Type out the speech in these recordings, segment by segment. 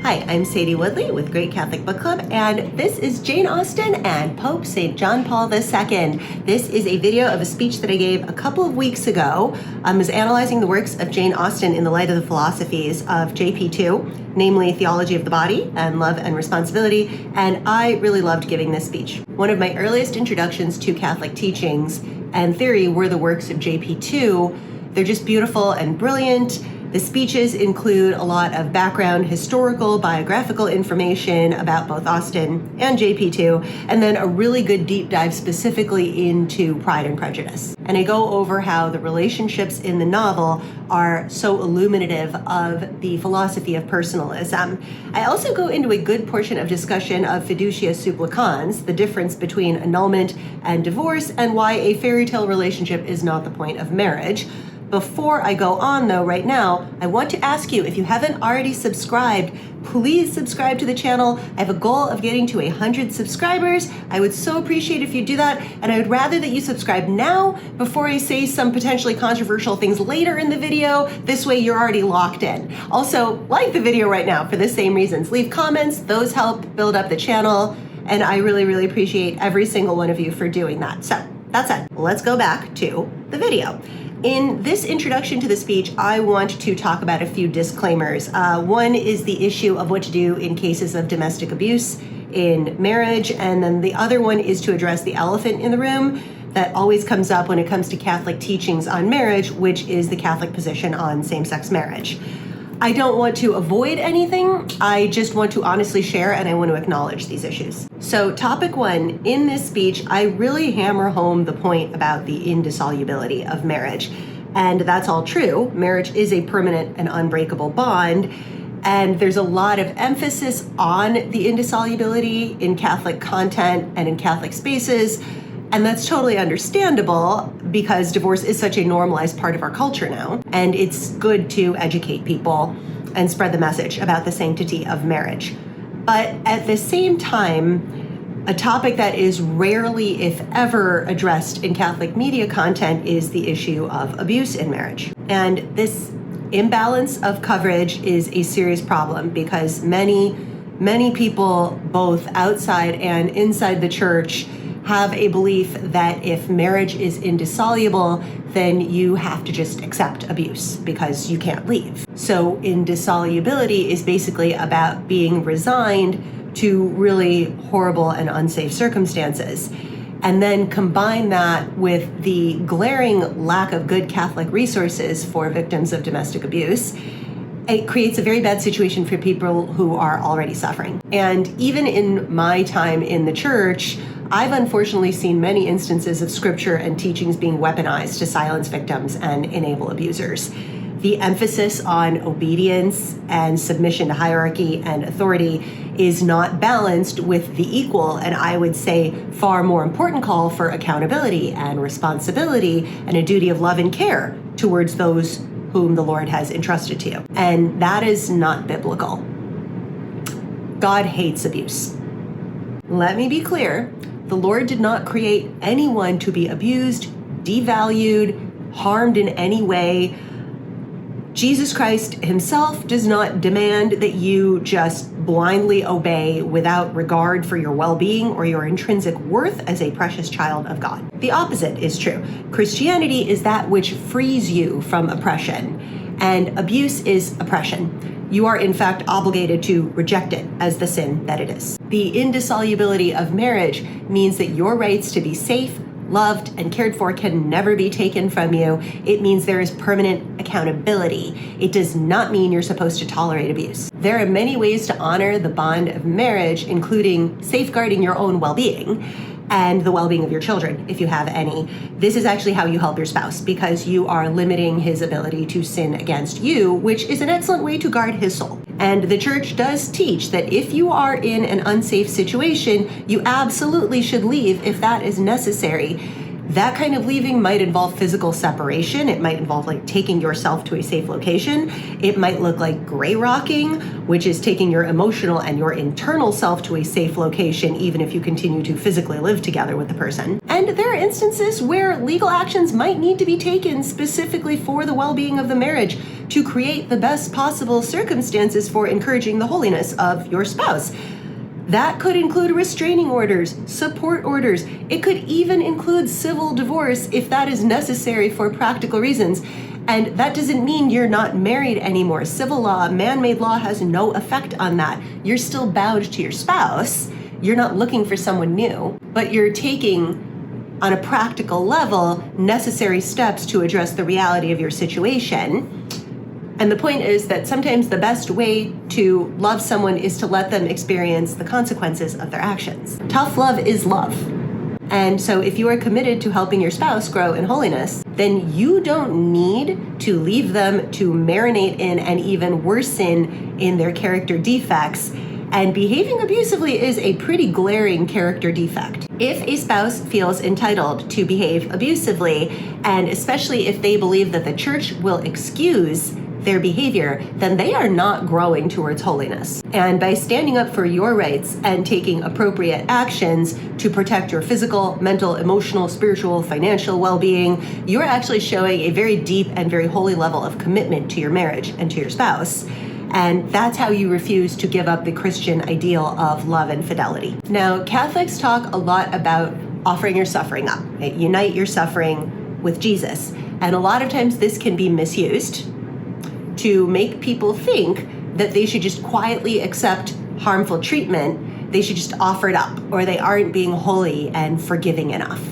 Hi, I'm Sadie Woodley with Great Catholic Book Club, and this is Jane Austen and Pope St. John Paul II. This is a video of a speech that I gave a couple of weeks ago. I was analyzing the works of Jane Austen in the light of the philosophies of JPII, namely Theology of the Body and Love and Responsibility, and I really loved giving this speech. One of my earliest introductions to Catholic teachings and theory were the works of JPII. They're just beautiful and brilliant. The speeches include a lot of background, historical, biographical information about both Austen and JPII, and then a really good deep dive specifically into Pride and Prejudice. And I go over how the relationships in the novel are so illuminative of the philosophy of personalism. I also go into a good portion of discussion of Fiducia Supplicans, the difference between annulment and divorce, and why a fairy tale relationship is not the point of marriage. Before I go on, though, right now, I want to ask you, if you haven't already subscribed, please subscribe to the channel. I have a goal of getting to 100 subscribers. I would so appreciate if you do that, and I would rather that you subscribe now before I say some potentially controversial things later in the video. This way you're already locked in. Also, like the video right now for the same reasons. Leave comments, those help build up the channel, and I really, really appreciate every single one of you for doing that. So, that said, let's go back to the video. In this introduction to the speech, I want to talk about a few disclaimers. One is the issue of what to do in cases of domestic abuse in marriage, and then the other one is to address the elephant in the room that always comes up when it comes to Catholic teachings on marriage, which is the Catholic position on same-sex marriage. I don't want to avoid anything, I just want to honestly share and I want to acknowledge these issues. So topic one, in this speech, I really hammer home the point about the indissolubility of marriage. And that's all true. Marriage is a permanent and unbreakable bond. And there's a lot of emphasis on the indissolubility in Catholic content and in Catholic spaces. And that's totally understandable because divorce is such a normalized part of our culture now. And it's good to educate people and spread the message about the sanctity of marriage. But at the same time, a topic that is rarely, if ever, addressed in Catholic media content is the issue of abuse in marriage. And this imbalance of coverage is a serious problem because many people, both outside and inside the church, have a belief that if marriage is indissoluble, then you have to just accept abuse because you can't leave. So indissolubility is basically about being resigned to really horrible and unsafe circumstances. And then combine that with the glaring lack of good Catholic resources for victims of domestic abuse, it creates a very bad situation for people who are already suffering. And even in my time in the church, I've unfortunately seen many instances of scripture and teachings being weaponized to silence victims and enable abusers. The emphasis on obedience and submission to hierarchy and authority is not balanced with the equal, and I would say far more important call for accountability and responsibility and a duty of love and care towards those whom the Lord has entrusted to you. And that is not biblical. God hates abuse. Let me be clear. The Lord did not create anyone to be abused, devalued, harmed in any way. Jesus Christ himself does not demand that you just blindly obey without regard for your well-being or your intrinsic worth as a precious child of God. The opposite is true. Christianity is that which frees you from oppression, and abuse is oppression. You are in fact obligated to reject it as the sin that it is. The indissolubility of marriage means that your rights to be safe, loved, and cared for can never be taken from you. It means there is permanent accountability. It does not mean you're supposed to tolerate abuse. There are many ways to honor the bond of marriage, including safeguarding your own well-being and the well-being of your children, if you have any. This is actually how you help your spouse, because you are limiting his ability to sin against you, which is an excellent way to guard his soul. And the church does teach that if you are in an unsafe situation, you absolutely should leave if that is necessary. That kind of leaving might involve physical separation. It might involve like taking yourself to a safe location. It might look like gray rocking, which is taking your emotional and your internal self to a safe location, even if you continue to physically live together with the person. And there are instances where legal actions might need to be taken specifically for the well-being of the marriage to create the best possible circumstances for encouraging the holiness of your spouse. That could include restraining orders, support orders. It could even include civil divorce if that is necessary for practical reasons. And that doesn't mean you're not married anymore. Civil law, man-made law has no effect on that. You're still bound to your spouse. You're not looking for someone new, but you're taking, on a practical level, necessary steps to address the reality of your situation. And the point is that sometimes the best way to love someone is to let them experience the consequences of their actions. Tough love is love. And so if you are committed to helping your spouse grow in holiness, then you don't need to leave them to marinate in and even worsen in their character defects. And behaving abusively is a pretty glaring character defect. If a spouse feels entitled to behave abusively, and especially if they believe that the church will excuse their behavior, then they are not growing towards holiness. And by standing up for your rights and taking appropriate actions to protect your physical, mental, emotional, spiritual, financial well-being, you're actually showing a very deep and very holy level of commitment to your marriage and to your spouse. And that's how you refuse to give up the Christian ideal of love and fidelity. Now, Catholics talk a lot about offering your suffering up, right? Unite your suffering with Jesus. And a lot of times this can be misused to make people think that they should just quietly accept harmful treatment, they should just offer it up, or they aren't being holy and forgiving enough.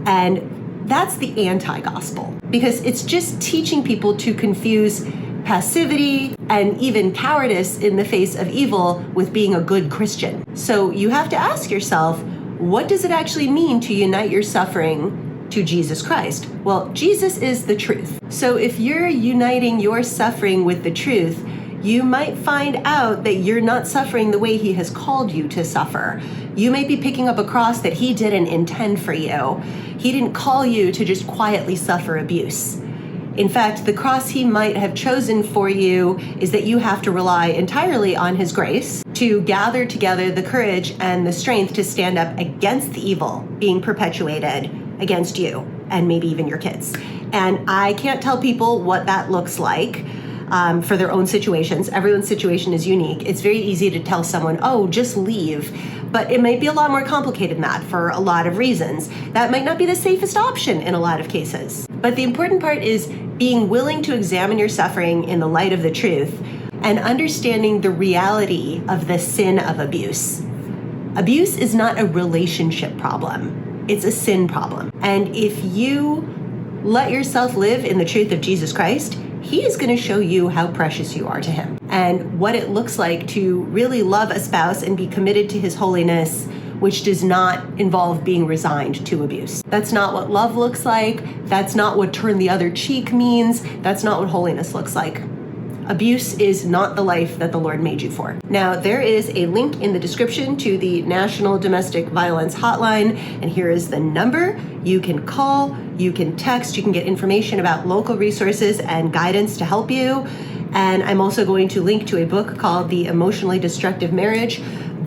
And that's the anti-gospel, because it's just teaching people to confuse passivity and even cowardice in the face of evil with being a good Christian. So you have to ask yourself, what does it actually mean to unite your suffering to Jesus Christ? Well, Jesus is the truth. So if you're uniting your suffering with the truth, you might find out that you're not suffering the way he has called you to suffer. You may be picking up a cross that he didn't intend for you. He didn't call you to just quietly suffer abuse. In fact, the cross he might have chosen for you is that you have to rely entirely on his grace to gather together the courage and the strength to stand up against the evil being perpetuated against you and maybe even your kids. And I can't tell people what that looks like for their own situations. Everyone's situation is unique. It's very easy to tell someone, oh, just leave. But it might be a lot more complicated than that for a lot of reasons. That might not be the safest option in a lot of cases. But the important part is being willing to examine your suffering in the light of the truth and understanding the reality of the sin of abuse. Abuse is not a relationship problem. It's a sin problem. And if you let yourself live in the truth of Jesus Christ, he is going to show you how precious you are to him and what it looks like to really love a spouse and be committed to his holiness, which does not involve being resigned to abuse. That's not what love looks like. That's not what turn the other cheek means. That's not what holiness looks like. Abuse is not the life that the Lord made you for. Now, there is a link in the description to the National Domestic Violence Hotline, and here is the number. You can call, you can text, you can get information about local resources and guidance to help you. And I'm also going to link to a book called The Emotionally Destructive Marriage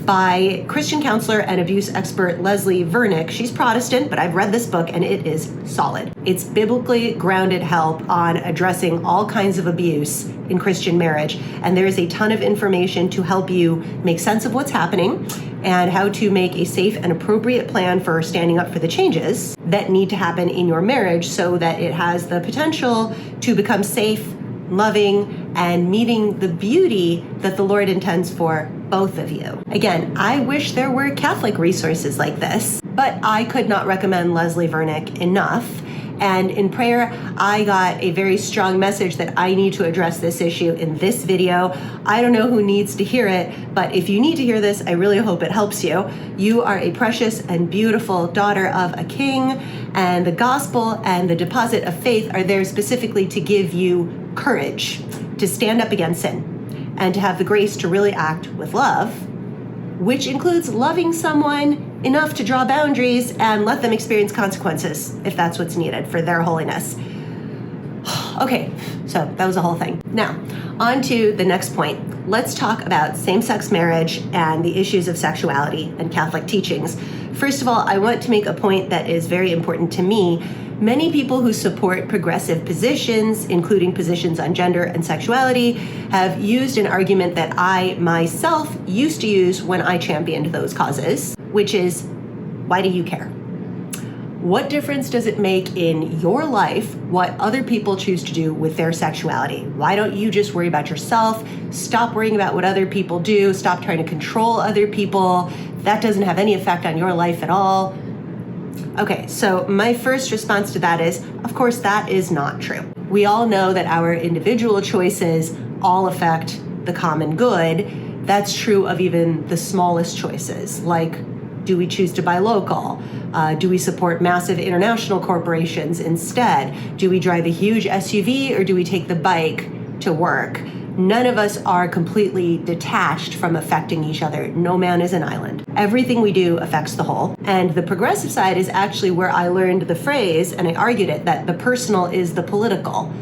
by Christian counselor and abuse expert Leslie Vernick. She's Protestant, but I've read this book and it is solid. It's biblically grounded help on addressing all kinds of abuse in Christian marriage. And there is a ton of information to help you make sense of what's happening and how to make a safe and appropriate plan for standing up for the changes that need to happen in your marriage so that it has the potential to become safe, loving, and meeting the beauty that the Lord intends for both of you. Again, I wish there were Catholic resources like this, but I could not recommend Leslie Vernick enough. And in prayer, I got a very strong message that I need to address this issue in this video. I don't know who needs to hear it, but if you need to hear this, I really hope it helps you. You are a precious and beautiful daughter of a king, and the gospel and the deposit of faith are there specifically to give you courage to stand up against sin and to have the grace to really act with love, which includes loving someone enough to draw boundaries and let them experience consequences if that's what's needed for their holiness. Okay, so that was the whole thing. Now, on to the next point. Let's talk about same-sex marriage and the issues of sexuality and Catholic teachings. First of all, I want to make a point that is very important to me. Many people who support progressive positions, including positions on gender and sexuality, have used an argument that I myself used to use when I championed those causes, which is, why do you care? What difference does it make in your life what other people choose to do with their sexuality? Why don't you just worry about yourself? Stop worrying about what other people do. Stop trying to control other people. That doesn't have any effect on your life at all. Okay, so my first response to that is, of course, that is not true. We all know that our individual choices all affect the common good. That's true of even the smallest choices, like, do we choose to buy local? Do we support massive international corporations instead? Do we drive a huge SUV or do we take the bike to work? None of us are completely detached from affecting each other. No man is an island. Everything we do affects the whole. And the progressive side is actually where I learned the phrase, and I argued it, that the personal is the political.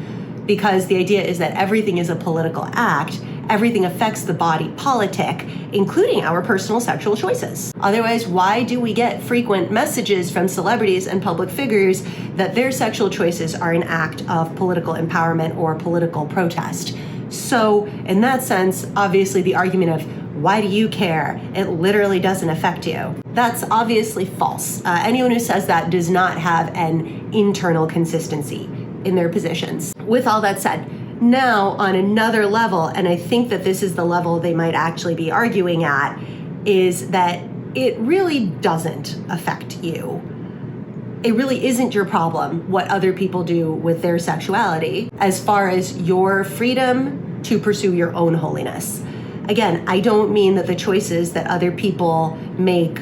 Because the idea is that everything is a political act. Everything affects the body politic, including our personal sexual choices. Otherwise, why do we get frequent messages from celebrities and public figures that their sexual choices are an act of political empowerment or political protest? So in that sense, obviously the argument of why do you care? It literally doesn't affect you. That's obviously false. Anyone who says that does not have an internal consistency in their positions. With all that said, now on another level, and I think that this is the level they might actually be arguing at, is that it really doesn't affect you. It really isn't your problem what other people do with their sexuality as far as your freedom to pursue your own holiness. Again, I don't mean that the choices that other people make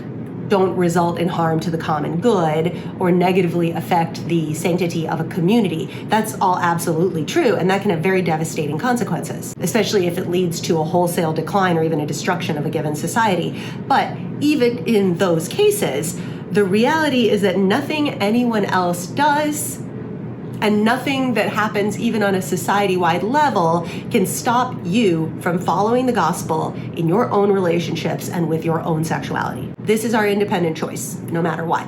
don't result in harm to the common good or negatively affect the sanctity of a community. That's all absolutely true, and that can have very devastating consequences, especially if it leads to a wholesale decline or even a destruction of a given society. But even in those cases, the reality is that nothing anyone else does and nothing that happens even on a society-wide level can stop you from following the gospel in your own relationships and with your own sexuality. This is our independent choice, no matter what.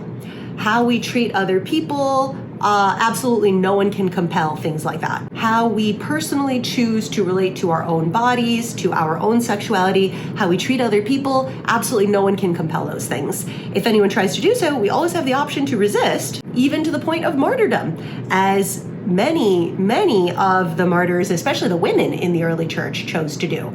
How we treat other people, absolutely no one can compel things like that. How we personally choose to relate to our own bodies, to our own sexuality, how we treat other people, absolutely no one can compel those things. If anyone tries to do so, we always have the option to resist, even to the point of martyrdom, as many of the martyrs, especially the women in the early church, chose to do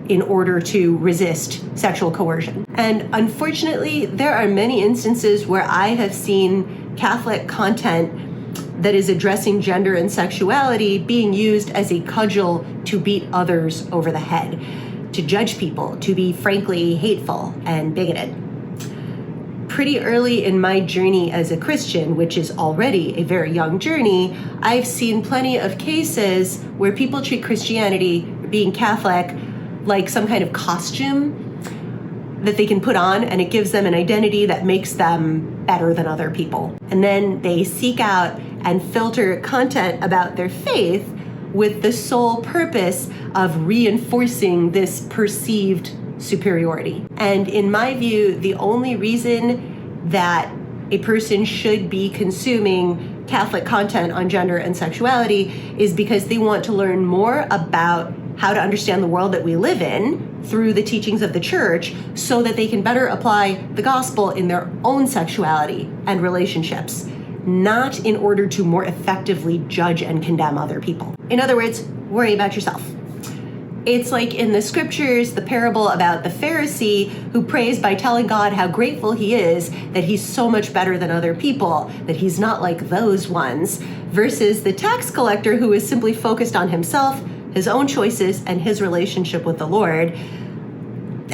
in order to resist sexual coercion. And unfortunately, there are many instances where I have seen Catholic content that is addressing gender and sexuality being used as a cudgel to beat others over the head, to judge people, to be frankly hateful and bigoted. Pretty early in my journey as a Christian, which is already a very young journey, I've seen plenty of cases where people treat Christianity, being Catholic, like some kind of costume that they can put on, and it gives them an identity that makes them better than other people. And then they seek out and filter content about their faith with the sole purpose of reinforcing this perceived superiority. And in my view, the only reason that a person should be consuming Catholic content on gender and sexuality is because they want to learn more about how to understand the world that we live in through the teachings of the church so that they can better apply the gospel in their own sexuality and relationships, not in order to more effectively judge and condemn other people. In other words, worry about yourself. It's like in the scriptures, the parable about the Pharisee who prays by telling God how grateful he is that he's so much better than other people, that he's not like those ones, versus the tax collector who is simply focused on himself, his own choices, and his relationship with the Lord.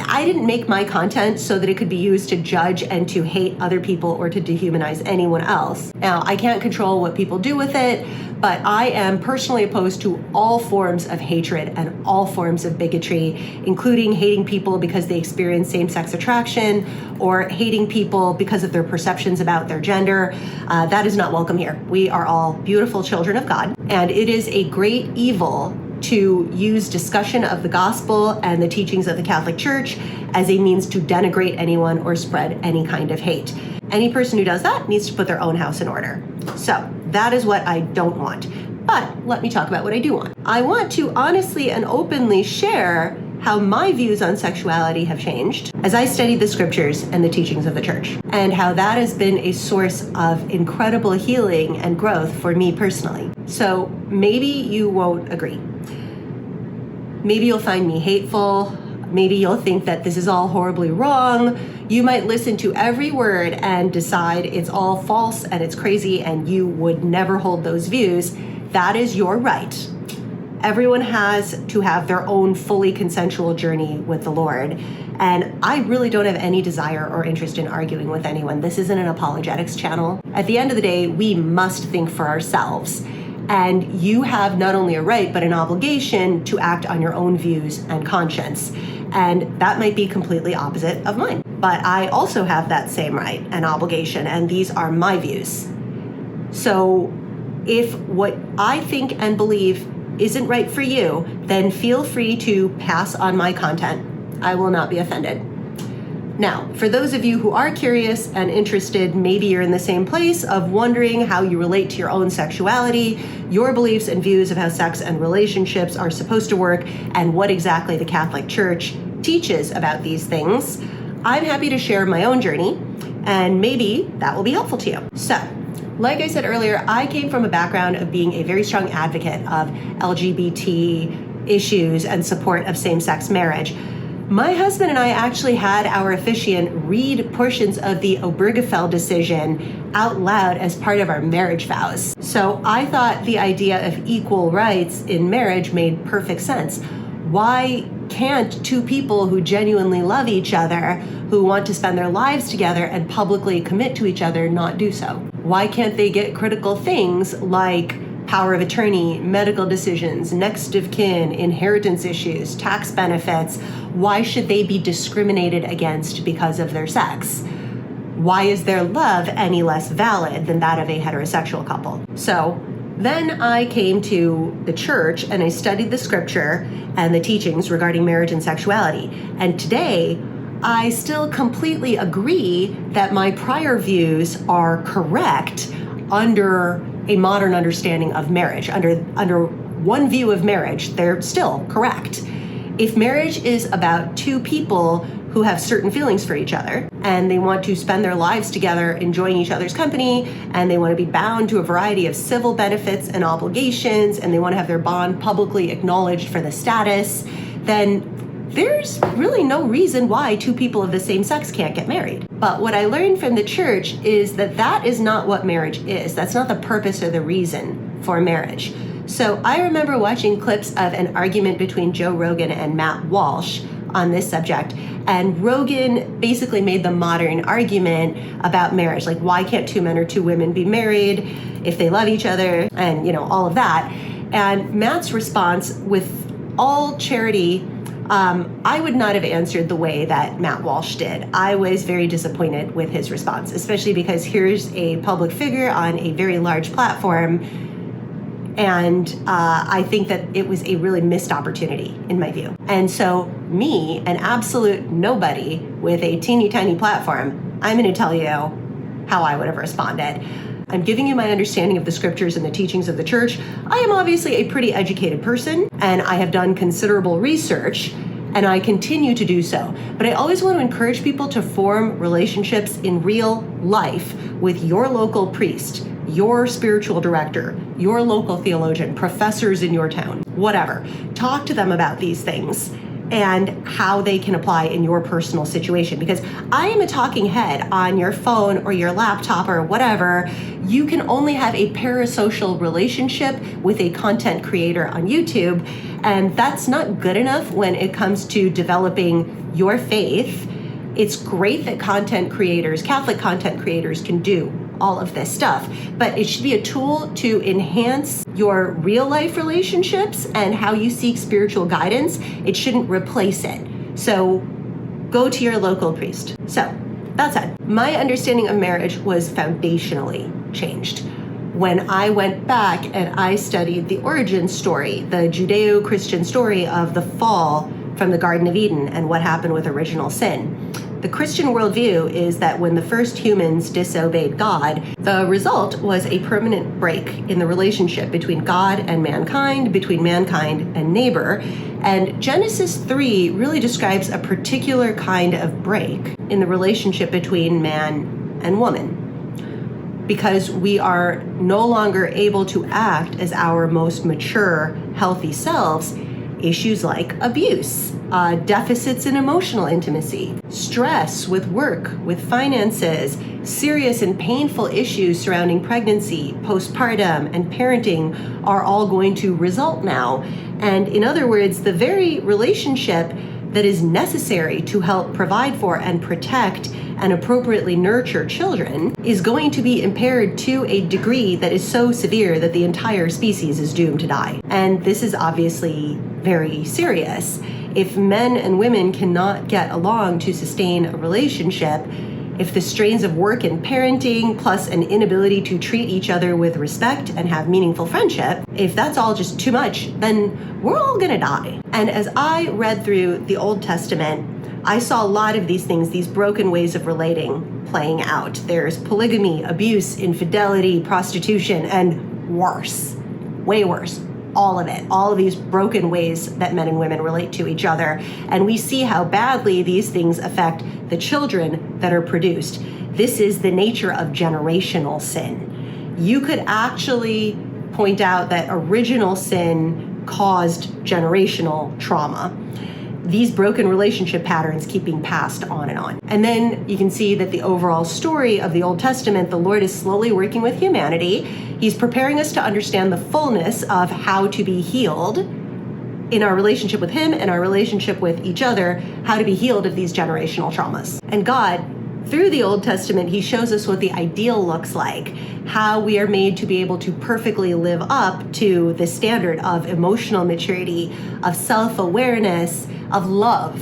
I didn't make my content so that it could be used to judge and to hate other people or to dehumanize anyone else. Now, I can't control what people do with it, But I am personally opposed to all forms of hatred and all forms of bigotry, including hating people because they experience same-sex attraction or hating people because of their perceptions about their gender. That is not welcome here. We are all beautiful children of God, and it is a great evil to use discussion of the gospel and the teachings of the Catholic Church as a means to denigrate anyone or spread any kind of hate. Any person who does that needs to put their own house in order. So that is what I don't want. But let me talk about what I do want. I want to honestly and openly share how my views on sexuality have changed as I studied the scriptures and the teachings of the church, and how that has been a source of incredible healing and growth for me personally. So maybe you won't agree. Maybe you'll find me hateful. Maybe you'll think that this is all horribly wrong. You might listen to every word and decide it's all false and it's crazy and you would never hold those views. That is your right. Everyone has to have their own fully consensual journey with the Lord. And I really don't have any desire or interest in arguing with anyone. This isn't an apologetics channel. At the end of the day, we must think for ourselves. And you have not only a right, but an obligation to act on your own views and conscience. And that might be completely opposite of mine. But I also have that same right and obligation, and these are my views. So if what I think and believe isn't right for you, then feel free to pass on my content. I will not be offended. Now, for those of you who are curious and interested, maybe you're in the same place of wondering how you relate to your own sexuality, your beliefs and views of how sex and relationships are supposed to work, and what exactly the Catholic Church teaches about these things, I'm happy to share my own journey, and maybe that will be helpful to you. So, like I said earlier, I came from a background of being a very strong advocate of LGBT issues and support of same-sex marriage. My husband and I actually had our officiant read portions of the Obergefell decision out loud as part of our marriage vows. So I thought the idea of equal rights in marriage made perfect sense. Why can't two people who genuinely love each other, who want to spend their lives together and publicly commit to each other, not do so? Why can't they get critical things like power of attorney, medical decisions, next of kin, inheritance issues, tax benefits? Why should they be discriminated against because of their sex? Why is their love any less valid than that of a heterosexual couple? So then I came to the church and I studied the scripture and the teachings regarding marriage and sexuality. And today, I still completely agree that my prior views are correct under a modern understanding of marriage. Under one view of marriage, they're still correct. If marriage is about two people who have certain feelings for each other and they want to spend their lives together enjoying each other's company, and they want to be bound to a variety of civil benefits and obligations, and they want to have their bond publicly acknowledged for the status, then there's really no reason why two people of the same sex can't get married. But what I learned from the church is that that is not what marriage is. That's not the purpose or the reason for marriage. So I remember watching clips of an argument between Joe Rogan and Matt Walsh on this subject. And Rogan basically made the modern argument about marriage. Like, why can't two men or two women be married if they love each other, and, all of that. And Matt's response, with all charity, I would not have answered the way that Matt Walsh did. I was very disappointed with his response, especially because here's a public figure on a very large platform. And I think that it was a really missed opportunity, in my view. And so me, an absolute nobody with a teeny tiny platform, I'm going to tell you how I would have responded. I'm giving you my understanding of the scriptures and the teachings of the church. I am obviously a pretty educated person, and I have done considerable research, and I continue to do so. But I always want to encourage people to form relationships in real life with your local priest, your spiritual director, your local theologian, professors in your town, whatever. Talk to them about these things and how they can apply in your personal situation. Because I am a talking head on your phone or your laptop or whatever. You can only have a parasocial relationship with a content creator on YouTube, and that's not good enough when it comes to developing your faith. It's great that content creators, Catholic content creators, can do all of this stuff. But it should be a tool to enhance your real life relationships and how you seek spiritual guidance. It shouldn't replace it. So go to your local priest. So that said, my understanding of marriage was foundationally changed when I went back and I studied the origin story, the Judeo-Christian story of the fall from the Garden of Eden and what happened with original sin. The Christian worldview is that when the first humans disobeyed God, the result was a permanent break in the relationship between God and mankind, between mankind and neighbor. And Genesis 3 really describes a particular kind of break in the relationship between man and woman, because we are no longer able to act as our most mature, healthy selves. Issues like abuse, deficits in emotional intimacy, stress with work, with finances, serious and painful issues surrounding pregnancy, postpartum, and parenting are all going to result now. And in other words, the very relationship that is necessary to help provide for and protect and appropriately nurture children is going to be impaired to a degree that is so severe that the entire species is doomed to die. And this is obviously very serious. If men and women cannot get along to sustain a relationship, if the strains of work and parenting, plus an inability to treat each other with respect and have meaningful friendship, if that's all just too much, then we're all gonna die. And as I read through the Old Testament, I saw a lot of these things, these broken ways of relating playing out. There's polygamy, abuse, infidelity, prostitution, and worse, way worse. All of it, all of these broken ways that men and women relate to each other. And we see how badly these things affect the children that are produced. This is the nature of generational sin. You could actually point out that original sin caused generational trauma. These broken relationship patterns keep being passed on and on. And then you can see that the overall story of the Old Testament, the Lord is slowly working with humanity. He's preparing us to understand the fullness of how to be healed in our relationship with Him and our relationship with each other, how to be healed of these generational traumas. And God, through the Old Testament, He shows us what the ideal looks like, how we are made to be able to perfectly live up to the standard of emotional maturity, of self-awareness, of love,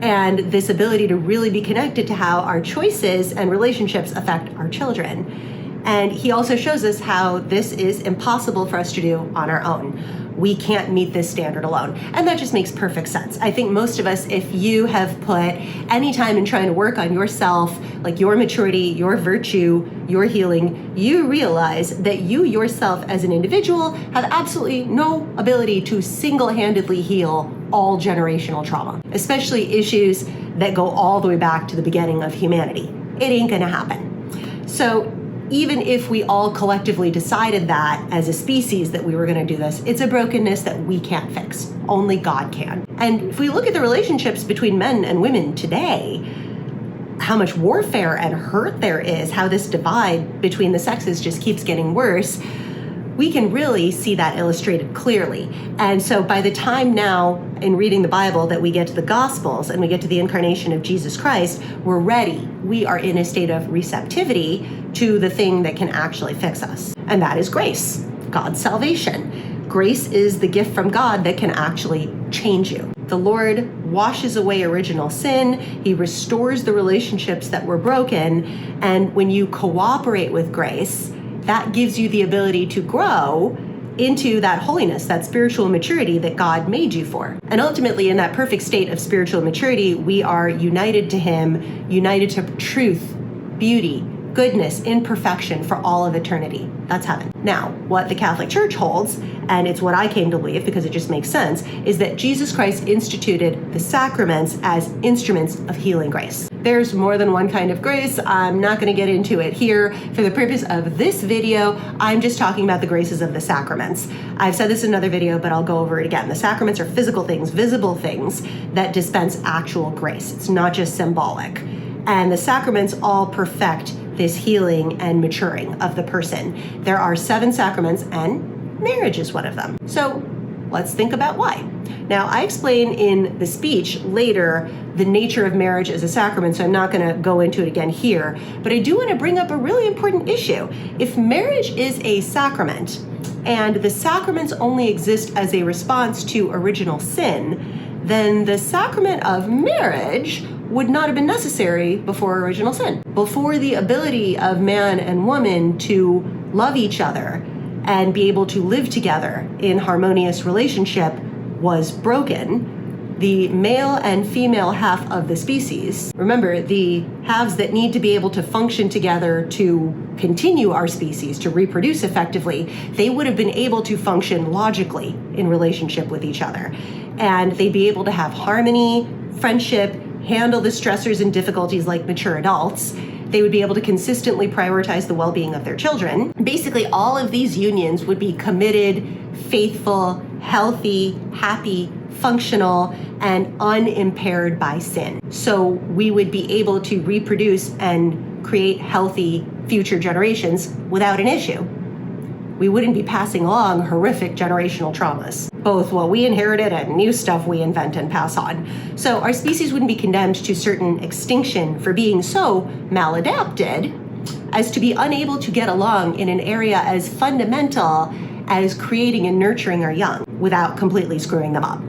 and this ability to really be connected to how our choices and relationships affect our children. And He also shows us how this is impossible for us to do on our own. We can't meet this standard alone. And that just makes perfect sense. I think most of us, if you have put any time in trying to work on yourself, like your maturity, your virtue, your healing, you realize that you yourself as an individual have absolutely no ability to single-handedly heal all generational trauma, especially issues that go all the way back to the beginning of humanity. It ain't gonna happen. So even if we all collectively decided that as a species that we were going to do this, it's a brokenness that we can't fix. Only God can. And if we look at the relationships between men and women today, how much warfare and hurt there is, how this divide between the sexes just keeps getting worse, we can really see that illustrated clearly. And so by the time now in reading the Bible that we get to the Gospels and we get to the incarnation of Jesus Christ, we're ready. We are in a state of receptivity to the thing that can actually fix us. And that is grace, God's salvation. Grace is the gift from God that can actually change you. The Lord washes away original sin. He restores the relationships that were broken. And when you cooperate with grace, that gives you the ability to grow into that holiness, that spiritual maturity that God made you for. And ultimately, in that perfect state of spiritual maturity, we are united to Him, united to truth, beauty, goodness, imperfection for all of eternity. That's heaven. Now, what the Catholic Church holds, and it's what I came to believe because it just makes sense, is that Jesus Christ instituted the sacraments as instruments of healing grace. There's more than one kind of grace. I'm not going to get into it here. For the purpose of this video, I'm just talking about the graces of the sacraments. I've said this in another video, but I'll go over it again. The sacraments are physical things, visible things that dispense actual grace. It's not just symbolic. And the sacraments all perfect this healing and maturing of the person. There are 7 sacraments, and marriage is one of them. So let's think about why. Now, I explain in the speech later the nature of marriage as a sacrament, so I'm not going to go into it again here, but I do want to bring up a really important issue. If marriage is a sacrament, and the sacraments only exist as a response to original sin, then the sacrament of marriage would not have been necessary before original sin. Before the ability of man and woman to love each other and be able to live together in harmonious relationship was broken, the male and female half of the species, remember, the halves that need to be able to function together to continue our species, to reproduce effectively, they would have been able to function logically in relationship with each other. And they'd be able to have harmony, friendship, handle the stressors and difficulties like mature adults. They would be able to consistently prioritize the well-being of their children. Basically, all of these unions would be committed, faithful, healthy, happy, functional, and unimpaired by sin. So we would be able to reproduce and create healthy future generations without an issue. We wouldn't be passing along horrific generational traumas, both what we inherited and new stuff we invent and pass on. So our species wouldn't be condemned to certain extinction for being so maladapted as to be unable to get along in an area as fundamental as creating and nurturing our young without completely screwing them up.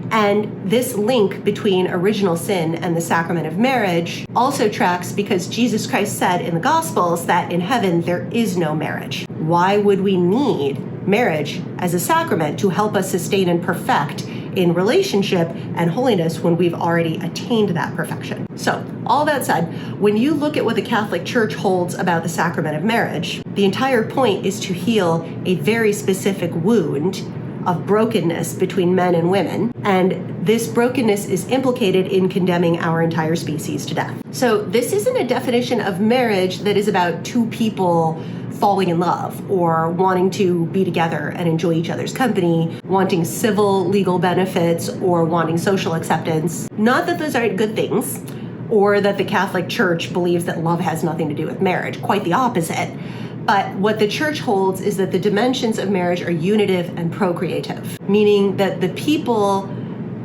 And this link between original sin and the sacrament of marriage also tracks because Jesus Christ said in the Gospels that in heaven there is no marriage. Why would we need marriage as a sacrament to help us sustain and perfect in relationship and holiness when we've already attained that perfection? So, all that said, when you look at what the Catholic Church holds about the sacrament of marriage, the entire point is to heal a very specific wound of brokenness between men and women, and this brokenness is implicated in condemning our entire species to death. So this isn't a definition of marriage that is about two people falling in love or wanting to be together and enjoy each other's company, wanting civil legal benefits or wanting social acceptance. Not that those aren't good things, or that the Catholic Church believes that love has nothing to do with marriage. Quite the opposite. But what the Church holds is that the dimensions of marriage are unitive and procreative, meaning that the people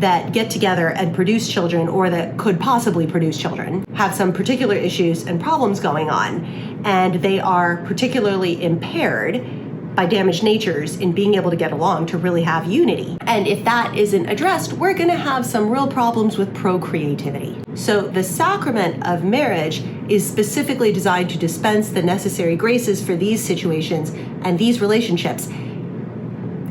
that get together and produce children, or that could possibly produce children, have some particular issues and problems going on, and they are particularly impaired by damaged natures in being able to get along to really have unity. And if that isn't addressed, we're gonna have some real problems with procreativity. So the sacrament of marriage is specifically designed to dispense the necessary graces for these situations and these relationships.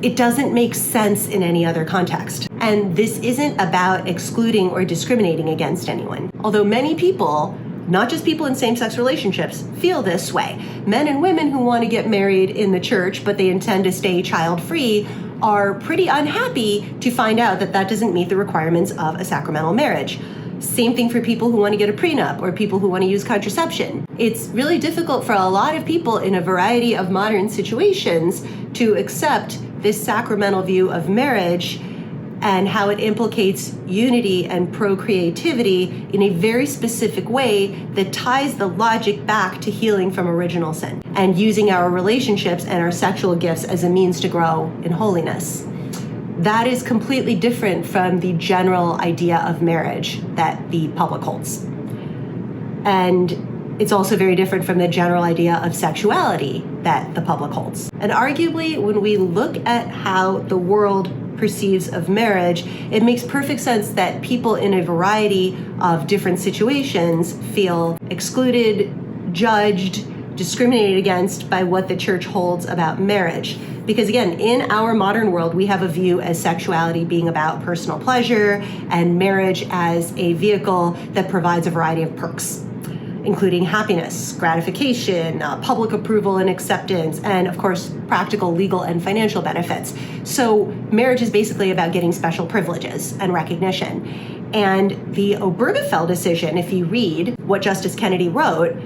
It doesn't make sense in any other context. And this isn't about excluding or discriminating against anyone. Although many people, not just people in same-sex relationships, feel this way. Men and women who want to get married in the church, but they intend to stay child-free, are pretty unhappy to find out that that doesn't meet the requirements of a sacramental marriage. Same thing for people who want to get a prenup or people who want to use contraception. It's really difficult for a lot of people in a variety of modern situations to accept this sacramental view of marriage and how it implicates unity and procreativity in a very specific way that ties the logic back to healing from original sin and using our relationships and our sexual gifts as a means to grow in holiness. That is completely different from the general idea of marriage that the public holds. And it's also very different from the general idea of sexuality that the public holds. And arguably, when we look at how the world perceives of marriage, it makes perfect sense that people in a variety of different situations feel excluded, judged, discriminated against by what the church holds about marriage. Because again, in our modern world, we have a view as sexuality being about personal pleasure and marriage as a vehicle that provides a variety of perks, including happiness, gratification, public approval and acceptance, and of course, practical, legal, and financial benefits. So marriage is basically about getting special privileges and recognition. And the Obergefell decision, if you read what Justice Kennedy wrote,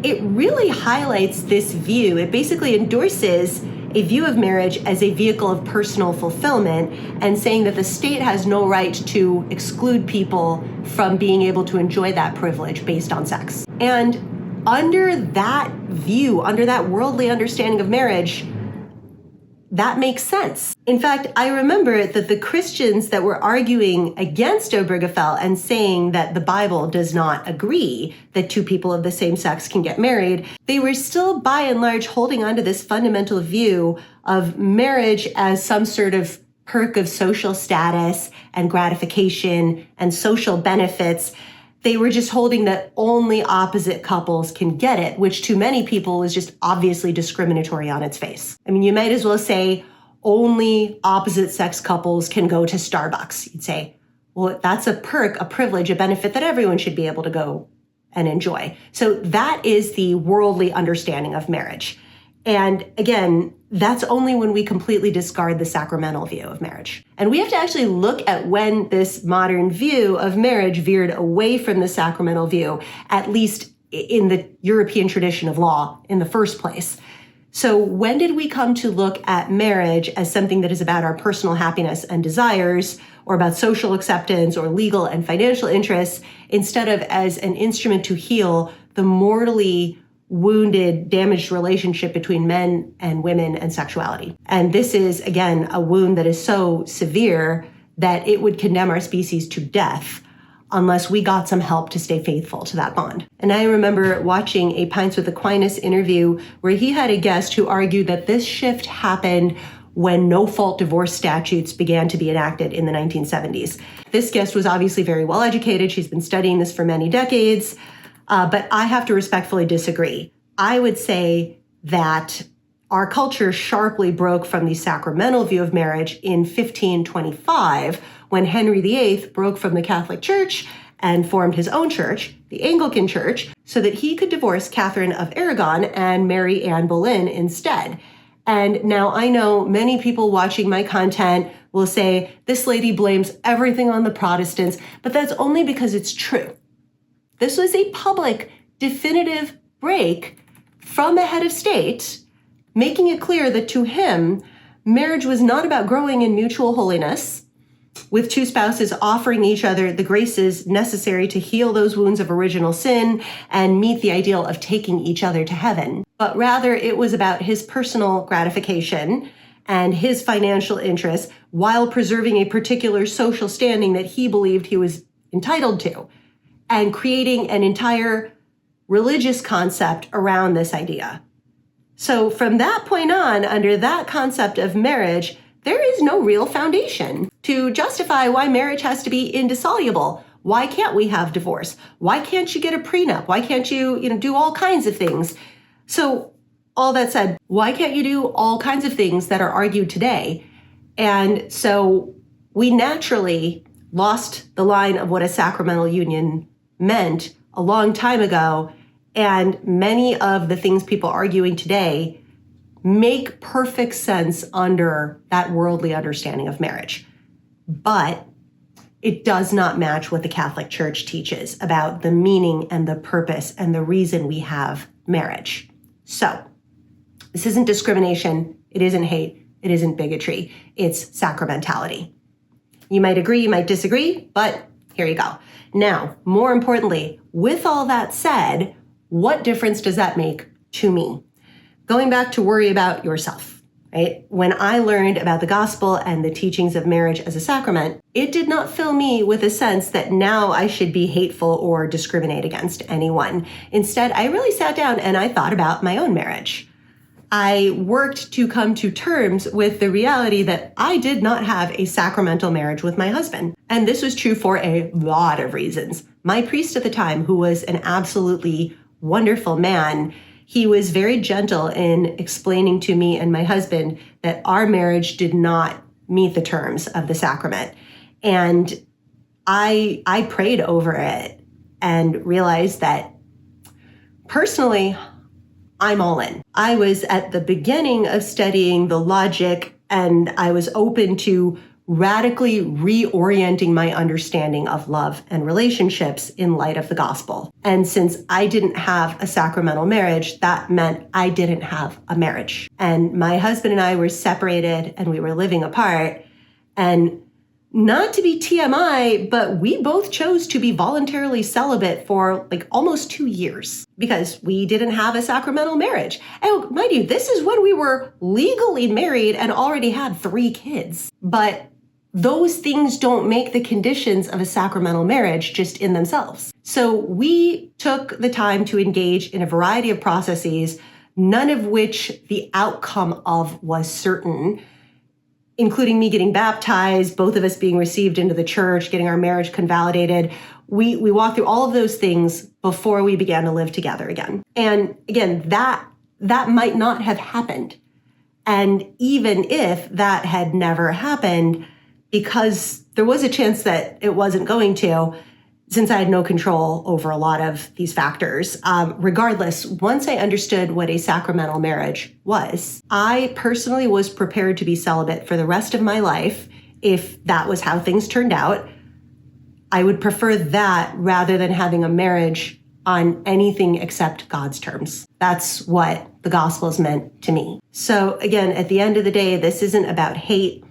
it really highlights this view. It basically endorses a view of marriage as a vehicle of personal fulfillment and saying that the state has no right to exclude people from being able to enjoy that privilege based on sex. And under that view, under that worldly understanding of marriage, that makes sense. In fact, I remember that the Christians that were arguing against Obergefell and saying that the Bible does not agree that two people of the same sex can get married, they were still by and large holding on to this fundamental view of marriage as some sort of perk of social status and gratification and social benefits. They were just holding that only opposite couples can get it, which to many people is just obviously discriminatory on its face. I mean, you might as well say only opposite sex couples can go to Starbucks. You'd say, well, that's a perk, a privilege, a benefit that everyone should be able to go and enjoy. So that is the worldly understanding of marriage. And again, that's only when we completely discard the sacramental view of marriage. And we have to actually look at when this modern view of marriage veered away from the sacramental view, at least in the European tradition of law in the first place. So when did we come to look at marriage as something that is about our personal happiness and desires, or about social acceptance or legal and financial interests, instead of as an instrument to heal the mortally wounded, damaged relationship between men and women and sexuality? And this is, again, a wound that is so severe that it would condemn our species to death unless we got some help to stay faithful to that bond. And I remember watching a Pints with Aquinas interview where he had a guest who argued that this shift happened when no-fault divorce statutes began to be enacted in the 1970s. This guest was obviously very well educated. She's been studying this for many decades. But I have to respectfully disagree. I would say that our culture sharply broke from the sacramental view of marriage in 1525, when Henry VIII broke from the Catholic Church and formed his own church, the Anglican Church, so that he could divorce Catherine of Aragon and marry Anne Boleyn instead. And now I know many people watching my content will say, this lady blames everything on the Protestants, but that's only because it's true. This was a public, definitive break from a head of state, making it clear that to him, marriage was not about growing in mutual holiness, with two spouses offering each other the graces necessary to heal those wounds of original sin and meet the ideal of taking each other to heaven. But rather, it was about his personal gratification and his financial interests while preserving a particular social standing that he believed he was entitled to, and creating an entire religious concept around this idea. So from that point on, under that concept of marriage, there is no real foundation to justify why marriage has to be indissoluble. Why can't we have divorce? Why can't you get a prenup? Why can't you, do all kinds of things? So all that said, why can't you do all kinds of things that are argued today? And so we naturally lost the line of what a sacramental union meant a long time ago. And many of the things people are arguing today make perfect sense under that worldly understanding of marriage. But it does not match what the Catholic Church teaches about the meaning and the purpose and the reason we have marriage. So this isn't discrimination. It isn't hate. It isn't bigotry. It's sacramentality. You might agree, you might disagree, but here you go. Now, more importantly, with all that said, what difference does that make to me? Going back to worry about yourself, right? When I learned about the gospel and the teachings of marriage as a sacrament, it did not fill me with a sense that now I should be hateful or discriminate against anyone. Instead, I really sat down and I thought about my own marriage. I worked to come to terms with the reality that I did not have a sacramental marriage with my husband. And this was true for a lot of reasons. My priest at the time, who was an absolutely wonderful man, he was very gentle in explaining to me and my husband that our marriage did not meet the terms of the sacrament. And I prayed over it and realized that personally, I'm all in. I was at the beginning of studying the logic, and I was open to radically reorienting my understanding of love and relationships in light of the gospel. And since I didn't have a sacramental marriage, that meant I didn't have a marriage. And my husband and I were separated and we were living apart. And Not to be TMI, but we both chose to be voluntarily celibate for like almost 2 years because we didn't have a sacramental marriage. And mind you, this is when we were legally married and already had 3 kids. But those things don't make the conditions of a sacramental marriage just in themselves. So we took the time to engage in a variety of processes, none of which the outcome of was certain, including me getting baptized, both of us being received into the church, getting our marriage convalidated. We walked through all of those things before we began to live together again. And again, that might not have happened. And even if that had never happened, because there was a chance that it wasn't going to, since I had no control over a lot of these factors. Regardless, once I understood what a sacramental marriage was, I personally was prepared to be celibate for the rest of my life if that was how things turned out. I would prefer that rather than having a marriage on anything except God's terms. That's what the gospel has meant to me. So again, at the end of the day, this isn't about hate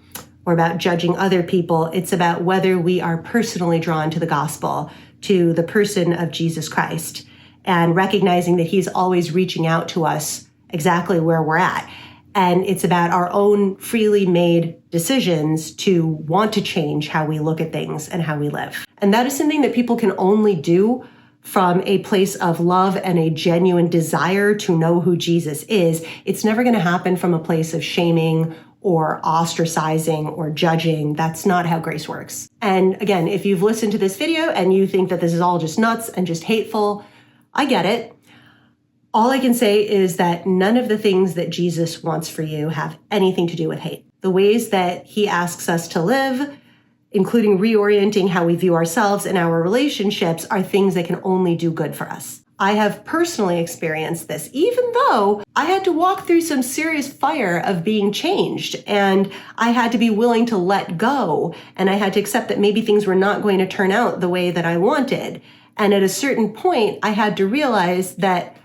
or about judging other people. It's about whether we are personally drawn to the gospel, to the person of Jesus Christ, and recognizing that he's always reaching out to us exactly where we're at. And it's about our own freely made decisions to want to change how we look at things and how we live. And that is something that people can only do from a place of love and a genuine desire to know who Jesus is. It's never going to happen from a place of shaming or ostracizing or judging. That's not how grace works. And again, if you've listened to this video and you think that this is all just nuts and just hateful, I get it. All I can say is that none of the things that Jesus wants for you have anything to do with hate. The ways that he asks us to live, including reorienting how we view ourselves and our relationships, are things that can only do good for us. I have personally experienced this, even though I had to walk through some serious fire of being changed, and I had to be willing to let go, and I had to accept that maybe things were not going to turn out the way that I wanted. And at a certain point, I had to realize that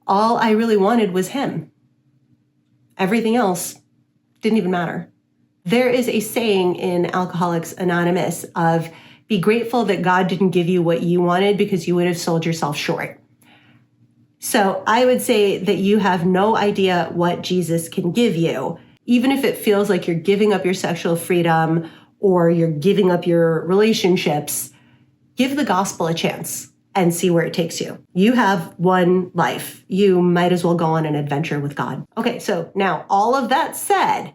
all I really wanted was him. Everything else didn't even matter. There is a saying in Alcoholics Anonymous of, be grateful that God didn't give you what you wanted because you would have sold yourself short. So I would say that you have no idea what Jesus can give you, even if it feels like you're giving up your sexual freedom or you're giving up your relationships. Give the gospel a chance and see where it takes you. You have one life. You might as well go on an adventure with God. Okay, so now all of that said,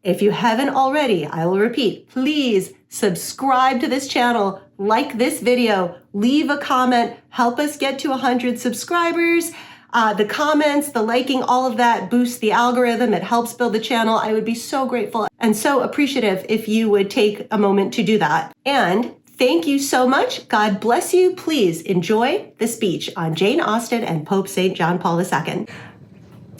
if you haven't already, I will repeat, please subscribe to this channel, like this video, leave a comment, help us get to 100 subscribers. The comments, the liking, all of that boosts the algorithm. It helps build the channel. I would be so grateful and so appreciative if you would take a moment to do that. And thank you so much. God bless you. Please enjoy the speech on Jane Austen and Pope St. John Paul II.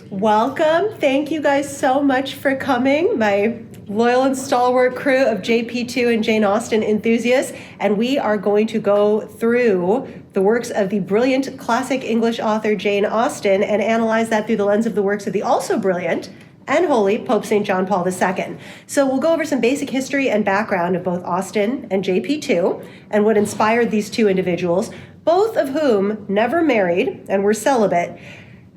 Welcome. Thank you guys so much for coming, my loyal and stalwart crew of JPII and Jane Austen enthusiasts. And we are going to go through the works of the brilliant classic English author Jane Austen and analyze that through the lens of the works of the also brilliant and holy Pope St. John Paul II. So we'll go over some basic history and background of both Austen and JPII and what inspired these two individuals, both of whom never married and were celibate,